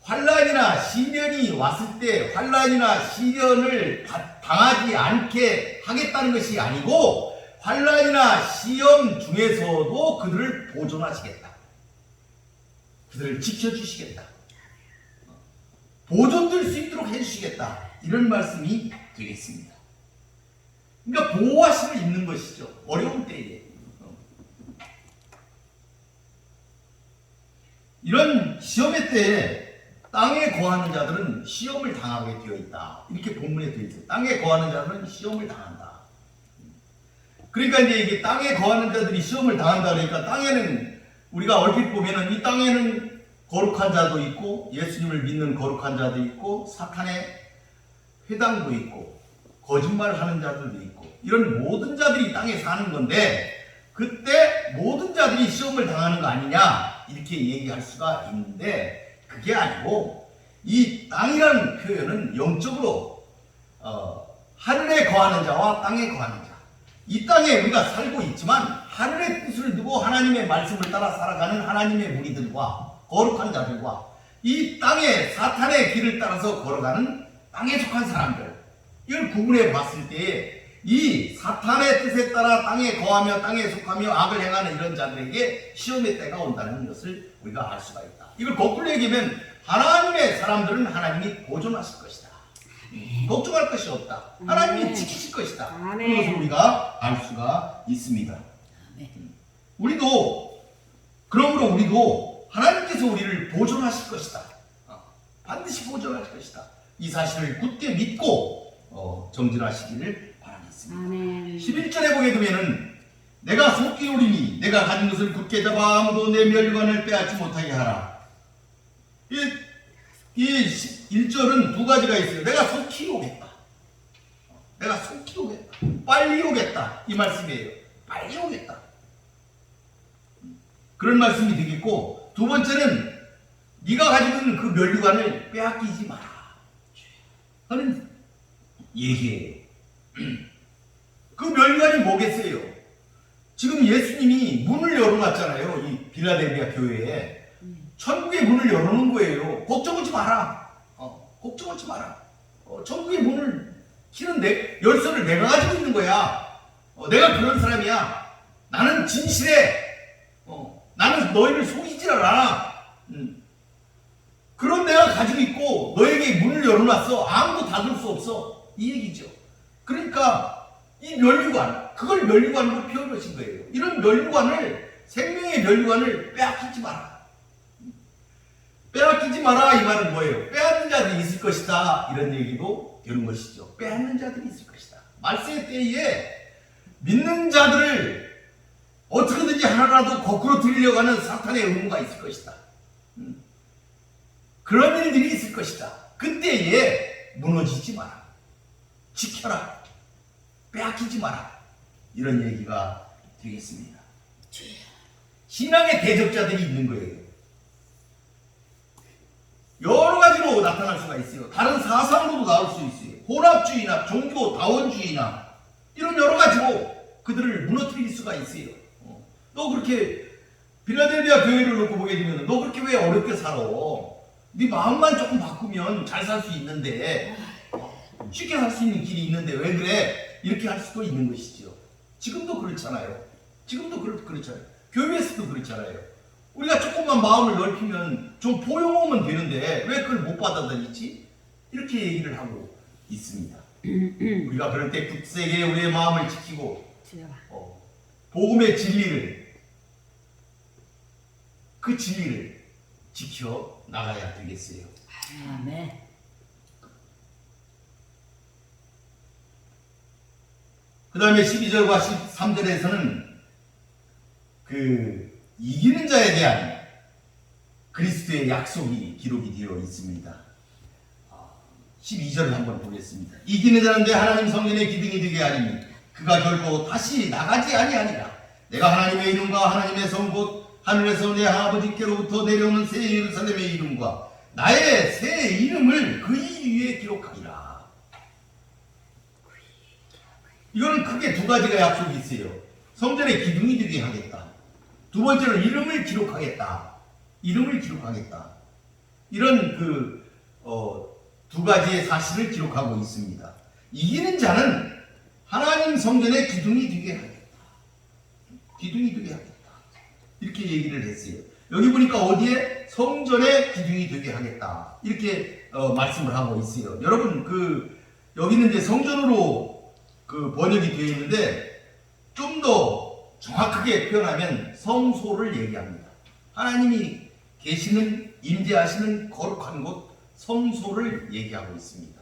환난이나 시련이 왔을 때 환난이나 시련을 당하지 않게 하겠다는 것이 아니고 환난이나 시험 중에서도 그들을 보존하시겠다. 그들을 지켜주시겠다. 보존될 수 있도록 해주시겠다. 이런 말씀이 되겠습니다. 그러니까 보호하심을 입는 것이죠. 어려운 때에. 이런 시험의 때에 땅에 거하는 자들은 시험을 당하게 되어 있다. 이렇게 본문에 되어 있어요. 땅에 거하는 자들은 시험을 당한다. 그러니까 이제 이게 땅에 거하는 자들이 시험을 당한다 그러니까 땅에는 우리가 얼핏 보면은 이 땅에는 거룩한 자도 있고 예수님을 믿는 거룩한 자도 있고 사탄의 회당도 있고 거짓말하는 자들도 있고 이런 모든 자들이 땅에 사는 건데 그때 모든 자들이 시험을 당하는 거 아니냐 이렇게 얘기할 수가 있는데 그게 아니고 이 땅이라는 표현은 영적으로 하늘에 거하는 자와 땅에 거하는 자. 이 땅에 우리가 살고 있지만 하늘의 뜻을 두고 하나님의 말씀을 따라 살아가는 하나님의 무리들과 거룩한 자들과 이 땅에 사탄의 길을 따라서 걸어가는 땅에 속한 사람들 이걸 구분해 봤을 때 이 사탄의 뜻에 따라 땅에 거하며 땅에 속하며 악을 행하는 이런 자들에게 시험의 때가 온다는 것을 우리가 알 수가 있다. 이걸 거꾸로 얘기하면 하나님의 사람들은 하나님이 보존하실 것이다. 걱정할 것이 없다. 하나님이 지키실 것이다. 그것을 우리가 알 수가 있습니다. 그러므로 우리도 하나님께서 우리를 보존하실 것이다. 반드시 보존하실 것이다. 이 사실을 굳게 믿고 정진하시기를 바라겠습니다. 11절에 보게 되면은 내가 속히 오리니 내가 가진 것을 굳게 잡아 아무도 내 멸관을 빼앗지 못하게 하라. 이 1절은 두 가지가 있어요. 내가 속히 오겠다. 내가 속히 오겠다. 빨리 오겠다. 이 말씀이에요. 빨리 오겠다. 그런 말씀이 되겠고 두 번째는 네가 가지고 있는 그 면류관을 빼앗기지 마라 하는 얘기예요. 그 면류관이 뭐겠어요? 지금 예수님이 문을 열어놨잖아요. 이 빌라델비아 교회에 천국의 문을 열어놓은 거예요. 걱정하지 마라. 걱정하지 마라. 천국의 문을 키는 열쇠를 내가 가지고 있는 거야. 내가 그런 사람이야. 나는 진실해. 나는 너희를 속이질 않아. 그런 내가 가지고 있고 너에게 문을 열어놨어. 아무도 닫을 수 없어. 이 얘기죠. 그러니까 이 면류관, 그걸 면류관으로 표현하신 거예요. 이런 면류관을, 생명의 면류관을 빼앗기지 마라. 빼앗기지 마라 이 말은 뭐예요? 빼앗는 자들이 있을 것이다 이런 얘기도 되는 것이죠. 빼앗는 자들이 있을 것이다. 말세의 때에 믿는 자들을 어떻게든지 하나라도 거꾸로 들이려고 하는 사탄의 의무가 있을 것이다. 그런 일들이 있을 것이다. 그때에 무너지지 마라. 지켜라. 빼앗기지 마라. 이런 얘기가 되겠습니다. 신앙의 대적자들이 있는 거예요. 여러 가지로 나타날 수가 있어요. 다른 사상으로도 나올 수 있어요. 혼합주의나 종교 다원주의나 이런 여러 가지로 그들을 무너뜨릴 수가 있어요. 너 그렇게 빌라델비아 교회를 놓고 보게 되면 너 그렇게 왜 어렵게 살아? 네 마음만 조금 바꾸면 잘 살 수 있는데 쉽게 살 수 있는 길이 있는데 왜 그래? 이렇게 할 수도 있는 것이죠. 지금도 그렇잖아요. 지금도 그렇잖아요. 교회에서도 그렇잖아요. 우리가 조금만 마음을 넓히면 좀 포용하면 되는데 왜 그걸 못 받아들이지? 이렇게 얘기를 하고 있습니다. 우리가 그럴 때 굳세게 우리의 마음을 지키고 복음의 진리를 그 진리를 지켜 나가야 되겠어요. 아멘. 그 다음에 12절과 13절에서는 그 이기는 자에 대한 그리스도의 약속이 기록이 되어 있습니다. 12절을 한번 보겠습니다. 이기는 자는 내 하나님 성전의 기둥이 되게 하리니 그가 결코 다시 나가지 아니하니라. 내가 하나님의 이름과 하나님의 성 곧 하늘에서 내 아버지께로부터 내려오는 새 예루살렘의 이름과 나의 새 이름을 그이 위에 기록하리라. 이거는 크게 두 가지가 약속이 있어요. 성전의 기둥이 되게 하겠다. 두 번째는 이름을 기록하겠다. 이름을 기록하겠다. 이런 두 가지의 사실을 기록하고 있습니다. 이기는 자는 하나님 성전의 기둥이 되게 하겠다. 기둥이 되게 하겠다. 이렇게 얘기를 했어요. 여기 보니까 어디에 성전의 기둥이 되게 하겠다. 이렇게 말씀을 하고 있어요. 여러분 여기는 이제 성전으로 번역이 되어 있는데 좀 더 정확하게 표현하면 성소를 얘기합니다. 하나님이 계시는 임재하시는 거룩한 곳 성소를 얘기하고 있습니다.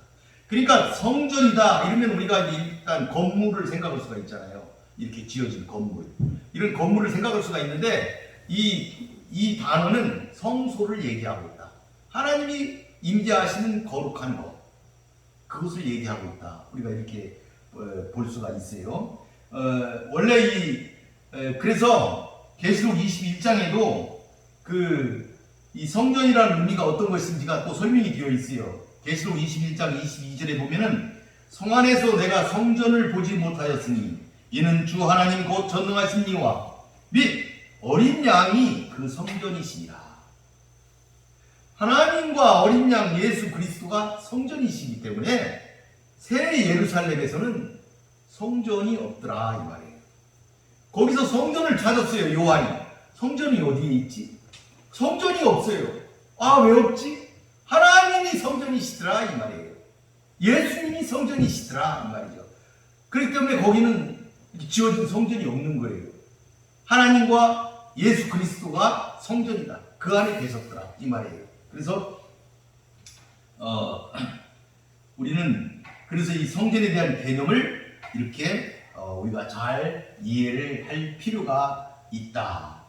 그러니까 성전이다 이러면 우리가 일단 건물을 생각할 수가 있잖아요. 이렇게 지어진 건물, 이런 건물을 생각할 수가 있는데 이 단어는 성소를 얘기하고 있다. 하나님이 임재하시는 거룩한 것, 그것을 얘기하고 있다. 우리가 이렇게 볼 수가 있어요. 원래 그래서 계시록 21장에도 이 성전이라는 의미가 어떤 것인지가 또 설명이 되어 있어요. 계시록 21장 22절에 보면은 성 안에서 내가 성전을 보지 못하였으니 이는 주 하나님 곧 전능하신 이와 및 어린 양이 그 성전이시니라. 하나님과 어린 양 예수 그리스도가 성전이시기 때문에 새 예루살렘에서는 성전이 없더라 이 말이에요. 거기서 성전을 찾았어요. 요한이. 성전이 어디에 있지? 성전이 없어요. 아, 왜 없지? 하나님이 성전이시더라 이 말이에요. 예수님이 성전이시더라 이 말이죠. 그렇기 때문에 거기는 지어진 성전이 없는 거예요. 하나님과 예수 그리스도가 성전이다. 그 안에 계셨더라 이 말이에요. 그래서 우리는 그래서 이 성전에 대한 개념을 이렇게 우리가 잘 이해를 할 필요가 있다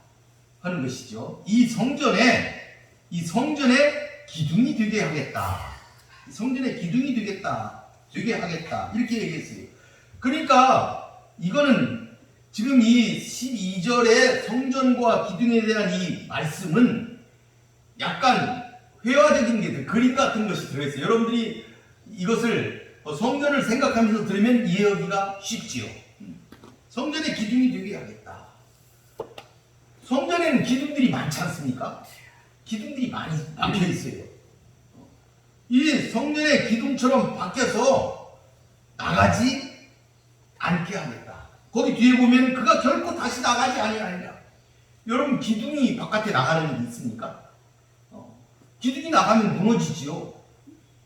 하는 것이죠. 이 성전에 기둥이 되게 하겠다. 성전의 기둥이 되게 하겠다. 이렇게 얘기했어요. 그러니까 이거는 지금 이 12절의 성전과 기둥에 대한 이 말씀은 약간 회화적인 게 그림 같은 것이 들어있어요. 여러분들이 이것을 성전을 생각하면서 들으면 이해하기가 쉽지요. 성전의 기둥이 되게 하겠다. 성전에는 기둥들이 많지 않습니까? 기둥들이 많이 박혀 있어요. 이 성전의 기둥처럼 박혀서 나가지 않게 하겠다. 거기 뒤에 보면 그가 결코 다시 나가지 아니하리라. 여러분 기둥이 바깥에 나가는 게 있습니까? 기둥이 나가면 무너지지요.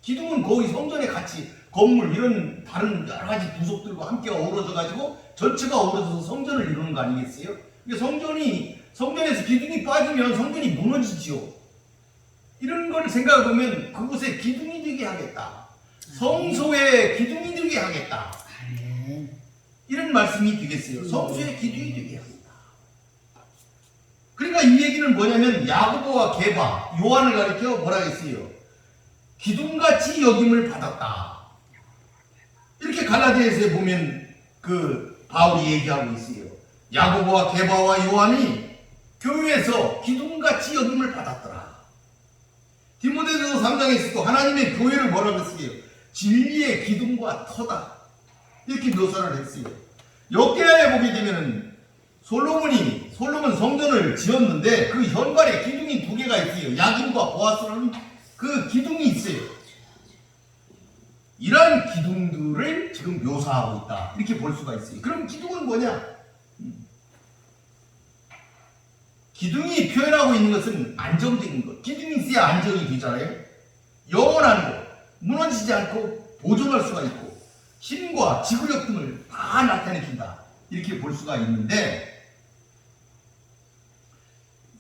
기둥은 거의 성전에 같이 건물 이런 다른 여러 가지 부속들과 함께 어우러져 가지고 전체가 어우러져서 성전을 이루는 거 아니겠어요? 성전에서 기둥이 빠지면 성전이 무너지지요. 이런 걸 생각해 보면 그곳에 기둥이 되게 하겠다. 성소에 기둥이 되게 하겠다. 이런 말씀이 되겠어요. 성소에 기둥이 되게 하겠다. 그러니까 이 얘기는 뭐냐면 야고보와 게바, 요한을 가리켜 뭐라 했어요? 기둥같이 여김을 받았다. 이렇게 갈라디아서에 보면 바울이 얘기하고 있어요. 야고보와 게바와 요한이 교회에서 기둥같이 여김을 받았더라. 디모데전서 3장에서도 하나님의 교회를 뭐라고 했어요? 진리의 기둥과 터다. 이렇게 묘사를 했어요. 역대하에 보게 되면은 솔로몬 성전을 지었는데 그 현관에 기둥이 두 개가 있어요. 야긴과 보아스라는 그 기둥이 있어요. 이러한 기둥들을 지금 묘사하고 있다. 이렇게 볼 수가 있어요. 그럼 기둥은 뭐냐? 기둥이 표현하고 있는 것은 안정적인 것. 기둥이 있어야 안정이 되잖아요. 영원한 것. 무너지지 않고 보존할 수가 있고 힘과 지구력 등을 다 나타내준다. 이렇게 볼 수가 있는데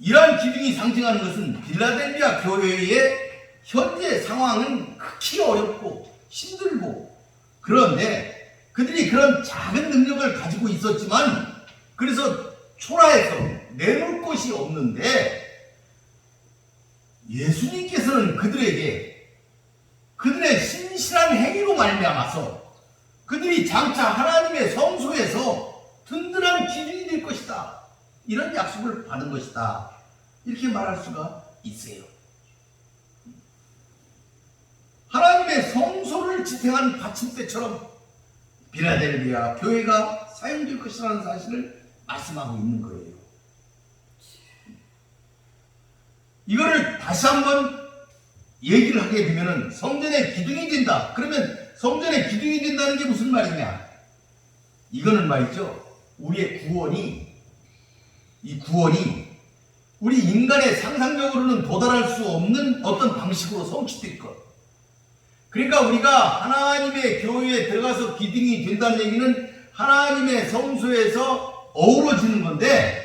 이러한 기둥이 상징하는 것은 빌라델비아 교회의 현재 상황은 극히 어렵고 힘들고 그런데 그들이 그런 작은 능력을 가지고 있었지만 그래서 초라해서 내놓을 곳이 없는데 예수님께서는 그들의 신실한 행위로 말미암아서 그들이 장차 하나님의 성소에서 든든한 기준이 될 것이다. 이런 약속을 받은 것이다. 이렇게 말할 수가 있어요. 하나님의 성소를 지탱한 받침대처럼 빌라델비아 교회가 사용될 것이라는 사실을 말씀하고 있는 거예요. 이거를 다시 한번 얘기를 하게 되면은 성전의 기둥이 된다. 그러면 성전의 기둥이 된다는 게 무슨 말이냐? 이거는 말이죠. 우리의 구원이, 이 구원이 우리 인간의 상상력으로는 도달할 수 없는 어떤 방식으로 성취될 것. 그러니까 우리가 하나님의 교회에 들어가서 기둥이 된다는 얘기는 하나님의 성소에서 어우러지는 건데,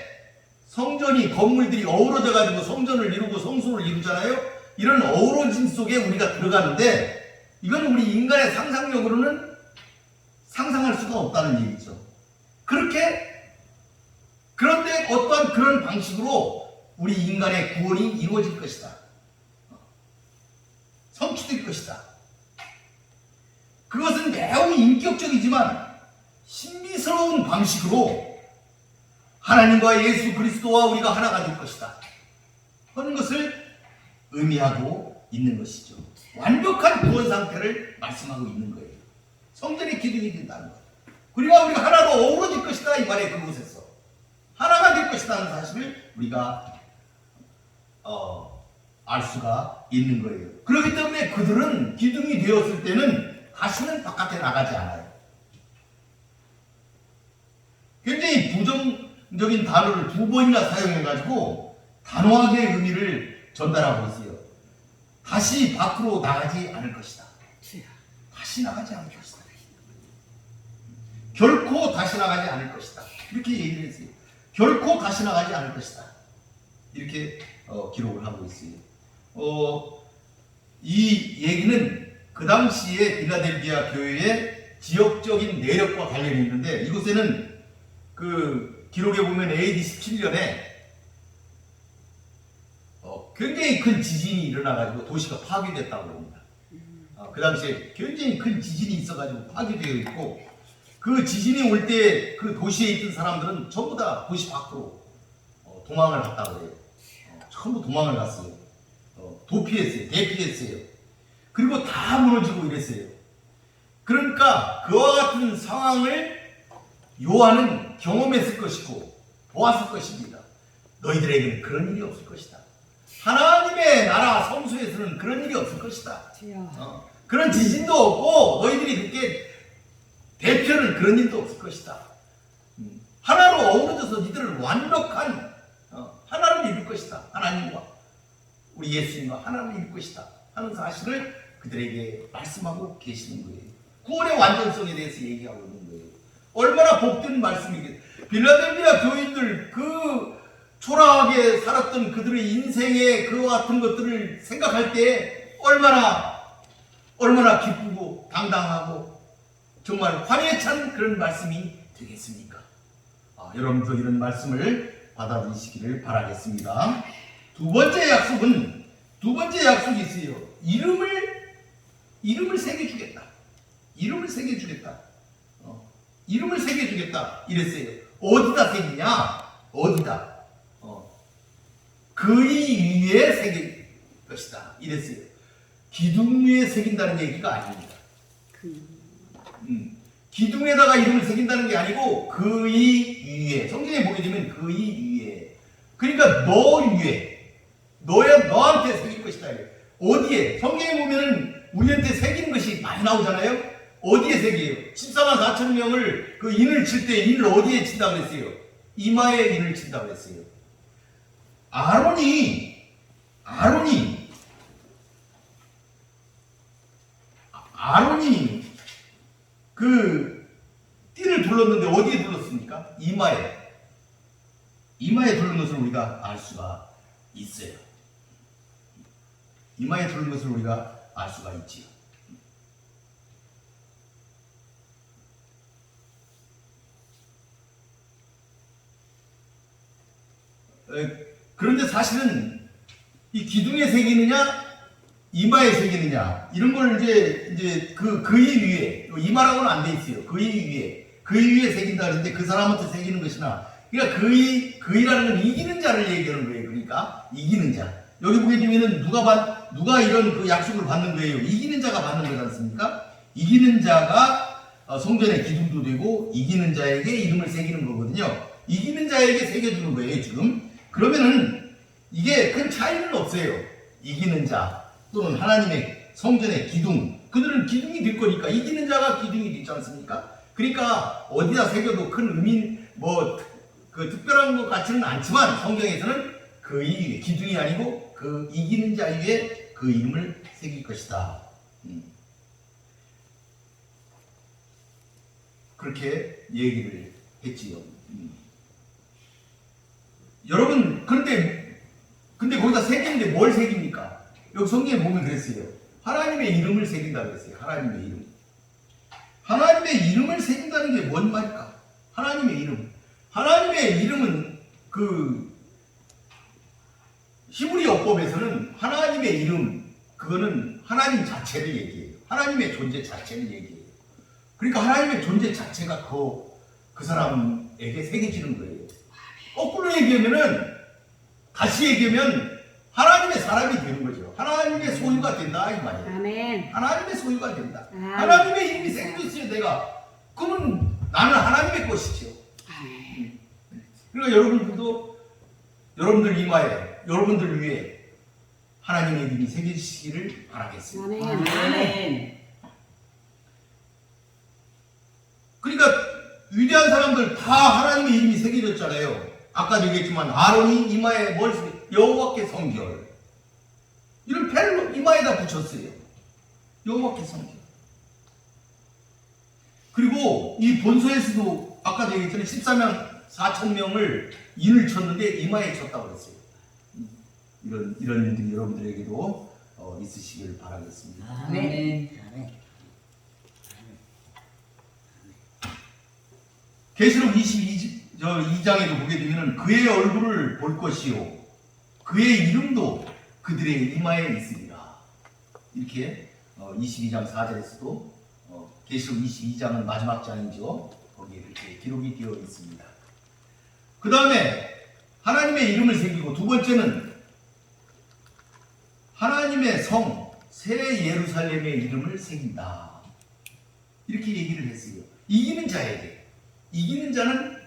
성전이, 건물들이 어우러져 가지고 성전을 이루고 성소를 이루잖아요. 이런 어우러짐 속에 우리가 들어가는데, 이건 우리 인간의 상상력으로는 상상할 수가 없다는 얘기죠. 그런데 어떠한 그런 방식으로 우리 인간의 구원이 이루어질 것이다. 성취될 것이다. 그것은 매우 인격적이지만 신비스러운 방식으로 하나님과 예수 그리스도와 우리가 하나가 될 것이다 하는 것을 의미하고 있는 것이죠. 완벽한 구원 상태를 말씀하고 있는 거예요. 성전의 기둥이 된다는 것. 그리고 우리가 하나로 어우러질 것이다, 이 말에 그곳에서 하나가 될 것이다 하는 사실을 우리가 알 수가 있는 거예요. 그렇기 때문에 그들은 기둥이 되었을 때는 다시는 바깥에 나가지 않아요. 굉장히 부정적인 단어를 두 번이나 사용해가지고 단호하게 의미를 전달하고 있어요. 다시 밖으로 나가지 않을 것이다. 다시 나가지 않을 것이다. 결코 다시 나가지 않을 것이다. 이렇게 얘기를 했어요. 결코 다시 나가지 않을 것이다. 이렇게 기록을 하고 있어요. 이 얘기는 그 당시에 빌라델비아 교회의 지역적인 내력과 관련이 있는데, 이곳에는 그 기록에 보면 AD 17년에 굉장히 큰 지진이 일어나가지고 도시가 파괴됐다고 합니다. 그 당시에 굉장히 큰 지진이 있어가지고 파괴되어 있고, 그 지진이 올 때 그 도시에 있던 사람들은 전부 다 도시 밖으로 도망을 갔다고 해요. 전부 도망을 갔어요. 도피했어요. 대피했어요. 그리고 다 무너지고 이랬어요. 그러니까 그와 같은 상황을 요한은 경험했을 것이고 보았을 것입니다. 너희들에게는 그런 일이 없을 것이다. 하나님의 나라 성소에서는 그런 일이 없을 것이다. 그런 지진도 없고 너희들이 그렇게 대표는 그런 일도 없을 것이다. 하나로 어우러져서 니들은 완벽한 하나를 이룰 것이다. 하나님과 우리 예수님과 하나를 이룰 것이다 하는 사실을 그들에게 말씀하고 계시는 거예요. 구원의 완전성에 대해서 얘기하고 있는 거예요. 얼마나 복된 말씀이겠어요. 빌라델비아 교인들, 그 초라하게 살았던 그들의 인생의 그와 같은 것들을 생각할 때 얼마나 기쁘고 당당하고 정말 환희에 찬 그런 말씀이 되겠습니까? 여러분도 이런 말씀을 받아들이시기를 바라겠습니다. 두 번째 약속이 있어요. 이름을 새겨주겠다. 이름을 새겨주겠다. 이름을 새겨주겠다. 이랬어요. 어디다 새기냐? 어디다? 그의 위에 새길 것이다. 이랬어요. 기둥 위에 새긴다는 얘기가 아닙니다. 기둥에다가 이름을 새긴다는 게 아니고 그의 위에. 성경에 보게 되면 그의 위에. 그러니까 너 위에. 너한테 새길 것이다. 어디에? 성경에 보면은 우리한테 새기는 것이 많이 나오잖아요. 어디에 새겨요? 14만 4천 명을 그 인을 칠 때 인을 어디에 친다고 그랬어요? 이마에 인을 친다고 그랬어요. 아론이 그 띠를 둘렀는데 어디에 둘렀습니까? 이마에 둘른 것을 우리가 알 수가 있어요. 이마에 둘른 것을 우리가 알 수가 있지요. 그런데 사실은 이 기둥에 새기느냐 이마에 새기느냐 이런 걸 이제 그의 위에, 이마라고는 안 돼 있어요. 그의 위에 새긴다 그러는데 그 사람한테 새기는 것이나 그러니까 그이라는 건 이기는 자를 얘기하는 거예요. 그러니까 이기는 자. 여기 보게 되면은 누가 이런 그 약속을 받는 거예요. 이기는 자가 받는 거지 않습니까? 이기는 자가 성전의 기둥도 되고 이기는 자에게 이름을 새기는 거거든요. 이기는 자에게 새겨주는 거예요, 지금. 그러면은 이게 큰 차이는 없어요. 이기는 자 또는 하나님의 성전의 기둥. 그들은 기둥이 될 거니까 이기는 자가 기둥이 되지 않습니까? 그러니까 어디다 새겨도 큰 의미 그 특별한 것 같지는 않지만 성경에서는 그 기둥이 아니고 그 이기는 자 위에 그 이름을 새길 것이다. 그렇게 얘기를 했지요. 여러분 근데 거기다 새기는데 뭘 새깁니까? 여기 성경에 보면 그랬어요. 하나님의 이름을 새긴다 그랬어요. 하나님의 이름. 하나님의 이름을 새긴다는 게 뭔 말일까? 하나님의 이름. 하나님의 이름은 그 히브리 어법에서는 하나님의 이름, 그거는 하나님 자체를 얘기해요. 하나님의 존재 자체를 얘기해요. 그러니까 하나님의 존재 자체가 그 사람에게 새겨지는 거예요. 거꾸로 다시 얘기하면 하나님의 사람이 되는 거죠. 하나님의 소유가 된다 이 말이에요. 아멘. 하나님의 소유가 된다. 하나님의 이름이 새겨졌어요. 내가. 그러면 나는 하나님의 것이죠. 그러니까 여러분들 이마에, 여러분들 위에 하나님의 이름이 새겨지시기를 바라겠습니다. 아멘. 그러니까 위대한 사람들 다 하나님의 이름이 새겨졌잖아요. 아까도 얘기했지만 아론이 이마에 뭘 여호와께 성결. 이런 펠로 이마에다 붙였어요. 여호와께 성결. 그리고 이 본서에서도 아까도 얘기했잖아요. 14명 4,000명을 인을 쳤는데 이마에 쳤다고 그랬어요. 이런 일들이 여러분들에게도 있으시길 바라겠습니다. 아멘. 계시록 22장에도 보게 되면 그의 얼굴을 볼 것이요 그의 이름도 그들의 이마에 있으리라. 이렇게 22장 4절에서도 계시록 22장은 마지막 장이죠. 거기에 이렇게 기록이 되어 있습니다. 그 다음에 하나님의 이름을 새기고 두 번째는 하나님의 성 새 예루살렘의 이름을 새긴다. 이렇게 얘기를 했어요. 이기는 자에게. 이기는 자는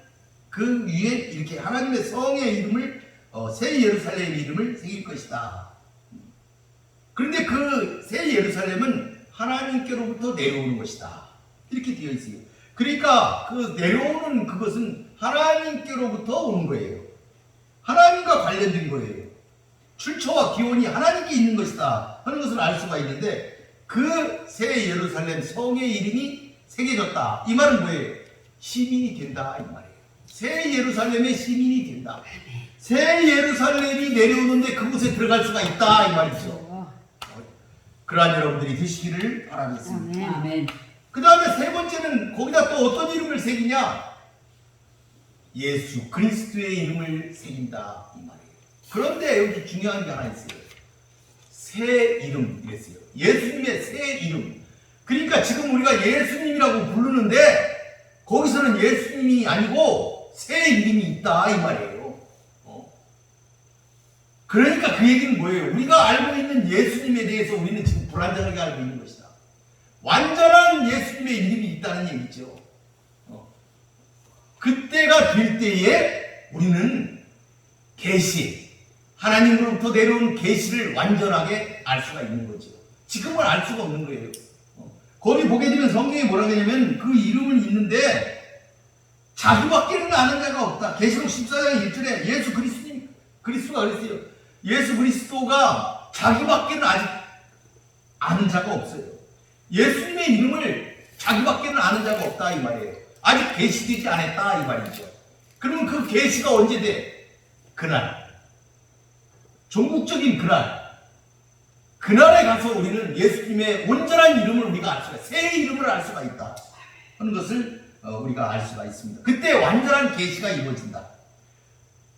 그 위에 이렇게 하나님의 성의 이름을 새 예루살렘의 이름을 새길 것이다. 그런데 그 새 예루살렘은 하나님께로부터 내려오는 것이다. 이렇게 되어 있어요. 그러니까 그 내려오는 그것은 하나님께로부터 오는 거예요. 하나님과 관련된 거예요. 출처와 기원이 하나님께 있는 것이다 하는 것을 알 수가 있는데 그 새 예루살렘 성의 이름이 새겨졌다. 이 말은 뭐예요? 시민이 된다 이 말이에요. 새 예루살렘의 시민이 된다. 새 예루살렘이 내려오는데 그곳에 들어갈 수가 있다 이 말이죠. 그러한 여러분들이 되시기를 바라겠습니다. 아멘. 그 다음에 세 번째는 거기다 또 어떤 이름을 새기냐? 예수 그리스도의 이름을 새긴다 이 말이에요. 그런데 여기 중요한 게 하나 있어요. 새 이름 이랬어요. 예수님의 새 이름. 그러니까 지금 우리가 예수님이라고 부르는데 거기서는 예수님이 아니고 새 이름이 있다 이 말이에요. 그러니까 그 얘기는 뭐예요? 우리가 알고 있는 예수님에 대해서 우리는 지금 불완전하게 알고 있는 것이다. 완전한 예수님의 이름이 있다는 얘기죠. 그때가 될 때에 우리는 계시, 하나님으로부터 내려온 계시를 완전하게 알 수가 있는 거죠. 지금은 알 수가 없는 거예요. 거기 보게 되면 성경에 뭐라고 하냐면 그 이름은 있는데 자기밖에는 아는 자가 없다. 계시록 14장 1절에 예수 그리스도가 그랬어요. 예수 그리스도가 자기밖에는 아직 아는 자가 없어요. 예수님의 이름을 자기밖에는 아는 자가 없다 이 말이에요. 아직 계시되지 않았다 이 말이죠. 그러면 그 계시가 언제 돼? 그날. 종국적인 그날에 가서 우리는 예수님의 온전한 이름을 우리가 알 수가, 새 이름을 알 수가 있다 하는 것을 우리가 알 수가 있습니다. 그때 완전한 계시가 이루어진다.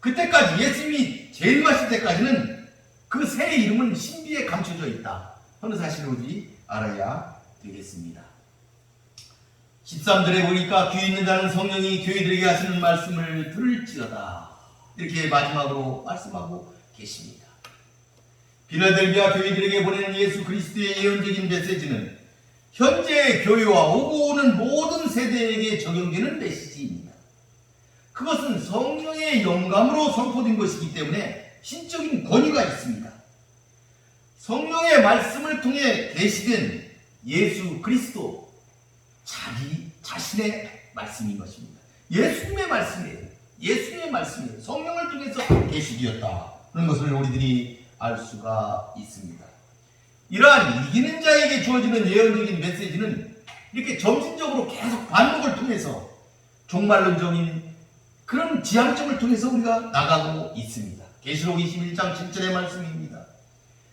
그때까지 예수님이 재림하실 때까지는 그 새 이름은 신비에 감춰져 있다 하는 사실을 우리 알아야 되겠습니다. 13절에 보니까 귀 있는 자는 성령이 교회들에게 하시는 말씀을 들을지어다. 이렇게 마지막으로 말씀하고 계십니다. 빌라델비아 교회들에게 보내는 예수 그리스도의 예언적인 메시지는 현재의 교회와 오고 오는 모든 세대에게 적용되는 메시지입니다. 그것은 성령의 영감으로 선포된 것이기 때문에 신적인 권위가 있습니다. 성령의 말씀을 통해 계시된 예수 그리스도 자기 자신의 말씀인 것입니다. 예수님의 말씀이에요. 예수님의 말씀이에요. 성령을 통해서 계시되었다. 그런 것을 우리들이 알 수가 있습니다. 이러한 이기는 자에게 주어지는 예언적인 메시지는 이렇게 점진적으로 계속 반복을 통해서 종말론적인 그런 지향점을 통해서 우리가 나가고 있습니다. 계시록 21장 7절의 말씀입니다.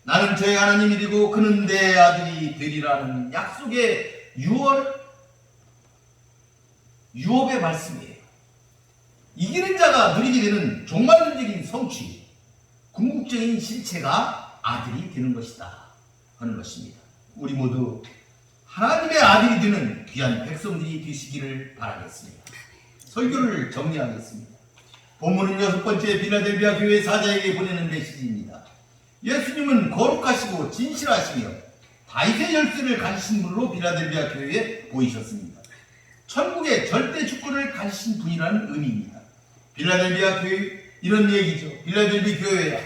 나는 저의 하나님이 되고 그는 내 아들이 되리라는 약속의 유업의 말씀이에요. 이기는 자가 누리게 되는 종말론적인 성취, 궁극적인 실체가 아들이 되는 것이다 하는 것입니다. 우리 모두 하나님의 아들이 되는 귀한 백성들이 되시기를 바라겠습니다. 설교를 정리하겠습니다. 본문은 6번째 빌라델비아 교회 사자에게 보내는 메시지입니다. 예수님은 거룩하시고 진실하시며 다윗의 열쇠를 가지신 분으로 빌라델비아 교회에 보이셨습니다. 천국의 절대 주권을 가지신 분이라는 의미입니다. 빌라델비아 교회 이런 얘기죠. 빌라델비 교회야.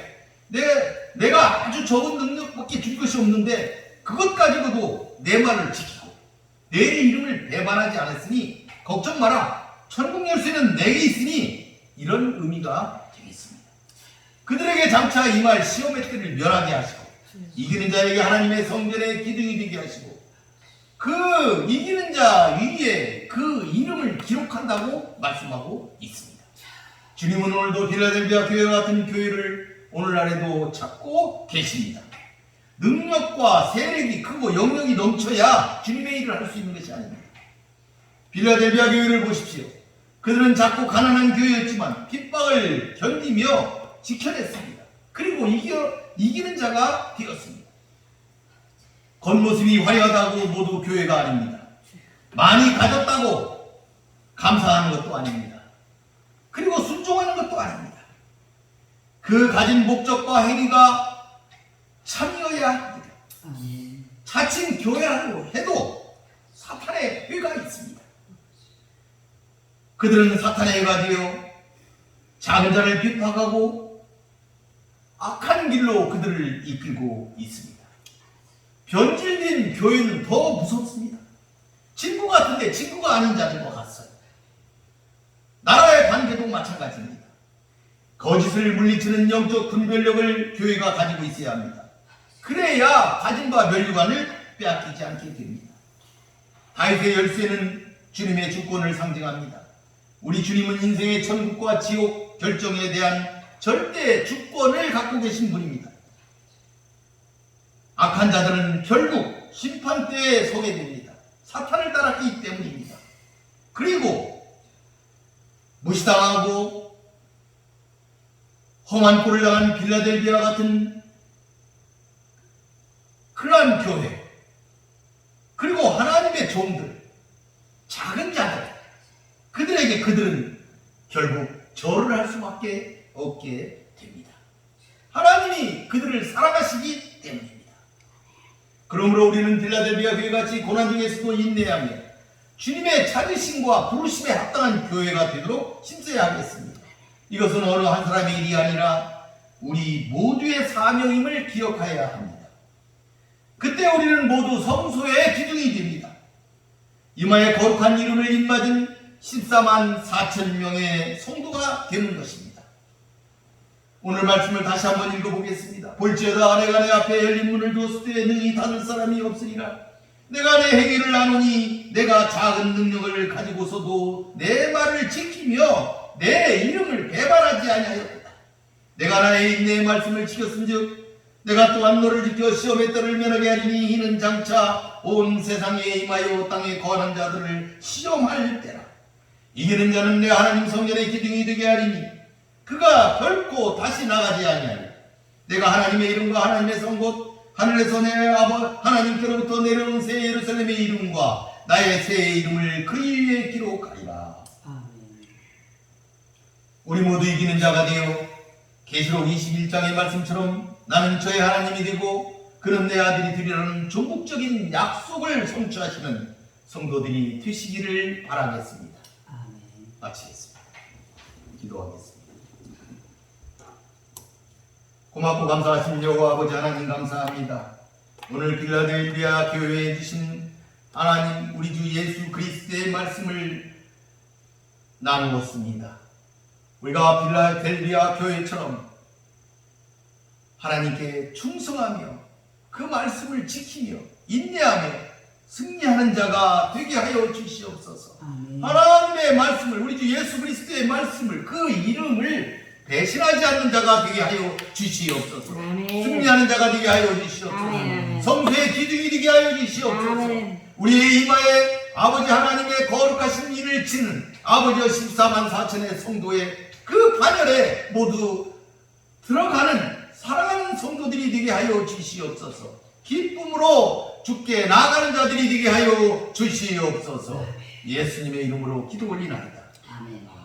내가 아주 적은 능력밖에 줄 것이 없는데 그것 가지고도 내 말을 지키고 내 이름을 배반하지 않았으니 걱정 마라. 천국 열쇠는 내게 있으니 이런 의미가 되겠습니다. 그들에게 장차 임할 시험의 때를 멸하게 하시고 이기는 자에게 하나님의 성전의 기둥이 되게 하시고 그 이기는 자 위에 그 이름을 기록한다고 말씀하고 있습니다. 주님은 오늘도 빌라델비아 교회와 같은 교회를 오늘날에도 찾고 계십니다. 능력과 세력이 크고 영역이 넘쳐야 주님의 일을 할 수 있는 것이 아닙니다. 빌라델비아 교회를 보십시오. 그들은 작고 가난한 교회였지만 핍박을 견디며 지켜냈습니다. 그리고 이기는 자가 되었습니다. 겉모습이 화려하다고 모두 교회가 아닙니다. 많이 가졌다고 감사하는 것도 아닙니다. 그리고 순종하는 것도 아닙니다. 그 가진 목적과 행위가 참이어야 합니다. 자칭 교회라고 해도 사탄의 회가 있습니다. 그들은 사탄의 회가 되어 작은 자를 핍박하고 악한 길로 그들을 이끌고 있습니다. 변질된 교회는 더 무섭습니다. 친구 같은데 친구가 아닌 자들과 같아요. 나라의 관계도 마찬가지입니다. 거짓을 물리치는 영적 분별력을 교회가 가지고 있어야 합니다. 그래야 가진 바 면류관을 빼앗기지 않게 됩니다. 다윗의 열쇠는 주님의 주권을 상징합니다. 우리 주님은 인생의 천국과 지옥 결정에 대한 절대 주권을 갖고 계신 분입니다. 악한 자들은 결국 심판대에 서게 됩니다. 사탄을 따랐기 때문입니다. 그리고 무시당하고 험한 꼴을 당한 빌라델비아 같은 그러한 교회, 그리고 하나님의 종들, 작은 자들, 그들은 결국 절을 할 수밖에 없게 됩니다. 하나님이 그들을 사랑하시기 때문입니다. 그러므로 우리는 빌라델비아 교회같이 고난 중에서도 인내하며 주님의 찾으심과 부르심에 합당한 교회가 되도록 힘써야 하겠습니다. 이것은 어느 한 사람의 일이 아니라 우리 모두의 사명임을 기억해야 합니다. 그때 우리는 모두 성소의 기둥이 됩니다. 이마에 거룩한 이름을 입맞은 14만 4천 명의 성도가 되는 것입니다. 오늘 말씀을 다시 한번 읽어보겠습니다. 볼지어다 내가 내 앞에 열린 문을 두었을 때 능히 닫을 사람이 없으리라. 내가 내 행위를 나누니 내가 작은 능력을 가지고서도 내 말을 지키며 내 이름을 배반하지 아니하였다. 내가 나의 내 말씀을 지켰은즉 내가 또한 너를 지켜 시험의 때를 면하게 하리니 이는 장차 온 세상에 임하여 땅에 거하는 자들을 시험할 때라. 이기는 자는 내 하나님 성전의 기둥이 되게 하리니 그가 결코 다시 나가지 아니하리. 내가 하나님의 이름과 하나님의 성곳 하늘에서 내 하나님께로부터 내려온 새 예루살렘의 이름과 나의 새 이름을 그 위에 기록하리라. 우리 모두 이기는 자가 되어 계시록 21장의 말씀처럼 나는 저의 하나님이 되고 그는 내 아들이 되리라는 종국적인 약속을 성취하시는 성도들이 되시기를 바라겠습니다. 마치겠습니다. 기도하겠습니다. 고맙고 감사하신 여호와 아버지 하나님 감사합니다. 오늘 필라델비아 교회에 주신 하나님 우리 주 예수 그리스도의 말씀을 나누었습니다. 우리가 필라델비아 교회처럼 하나님께 충성하며 그 말씀을 지키며 인내하며 승리하는 자가 되게 하여 주시옵소서. 하나님의 말씀을 우리 주 예수 그리스도의 말씀을 그 이름을 배신하지 않는 자가 되게 하여 주시옵소서. 승리하는 자가 되게 하여 주시옵소서. 성도의 기둥이 되게 하여 주시옵소서. 우리의 이마에 아버지 하나님의 거룩하신 일을 지는 아버지 14만 4천의 성도의 그 반열에 모두 들어가는 사랑하는 성도들이 되게 하여 주시옵소서. 기쁨으로 주께 나아가는 자들이 되게 하여 주시옵소서. 예수님의 이름으로 기도 올리나이다. 아멘.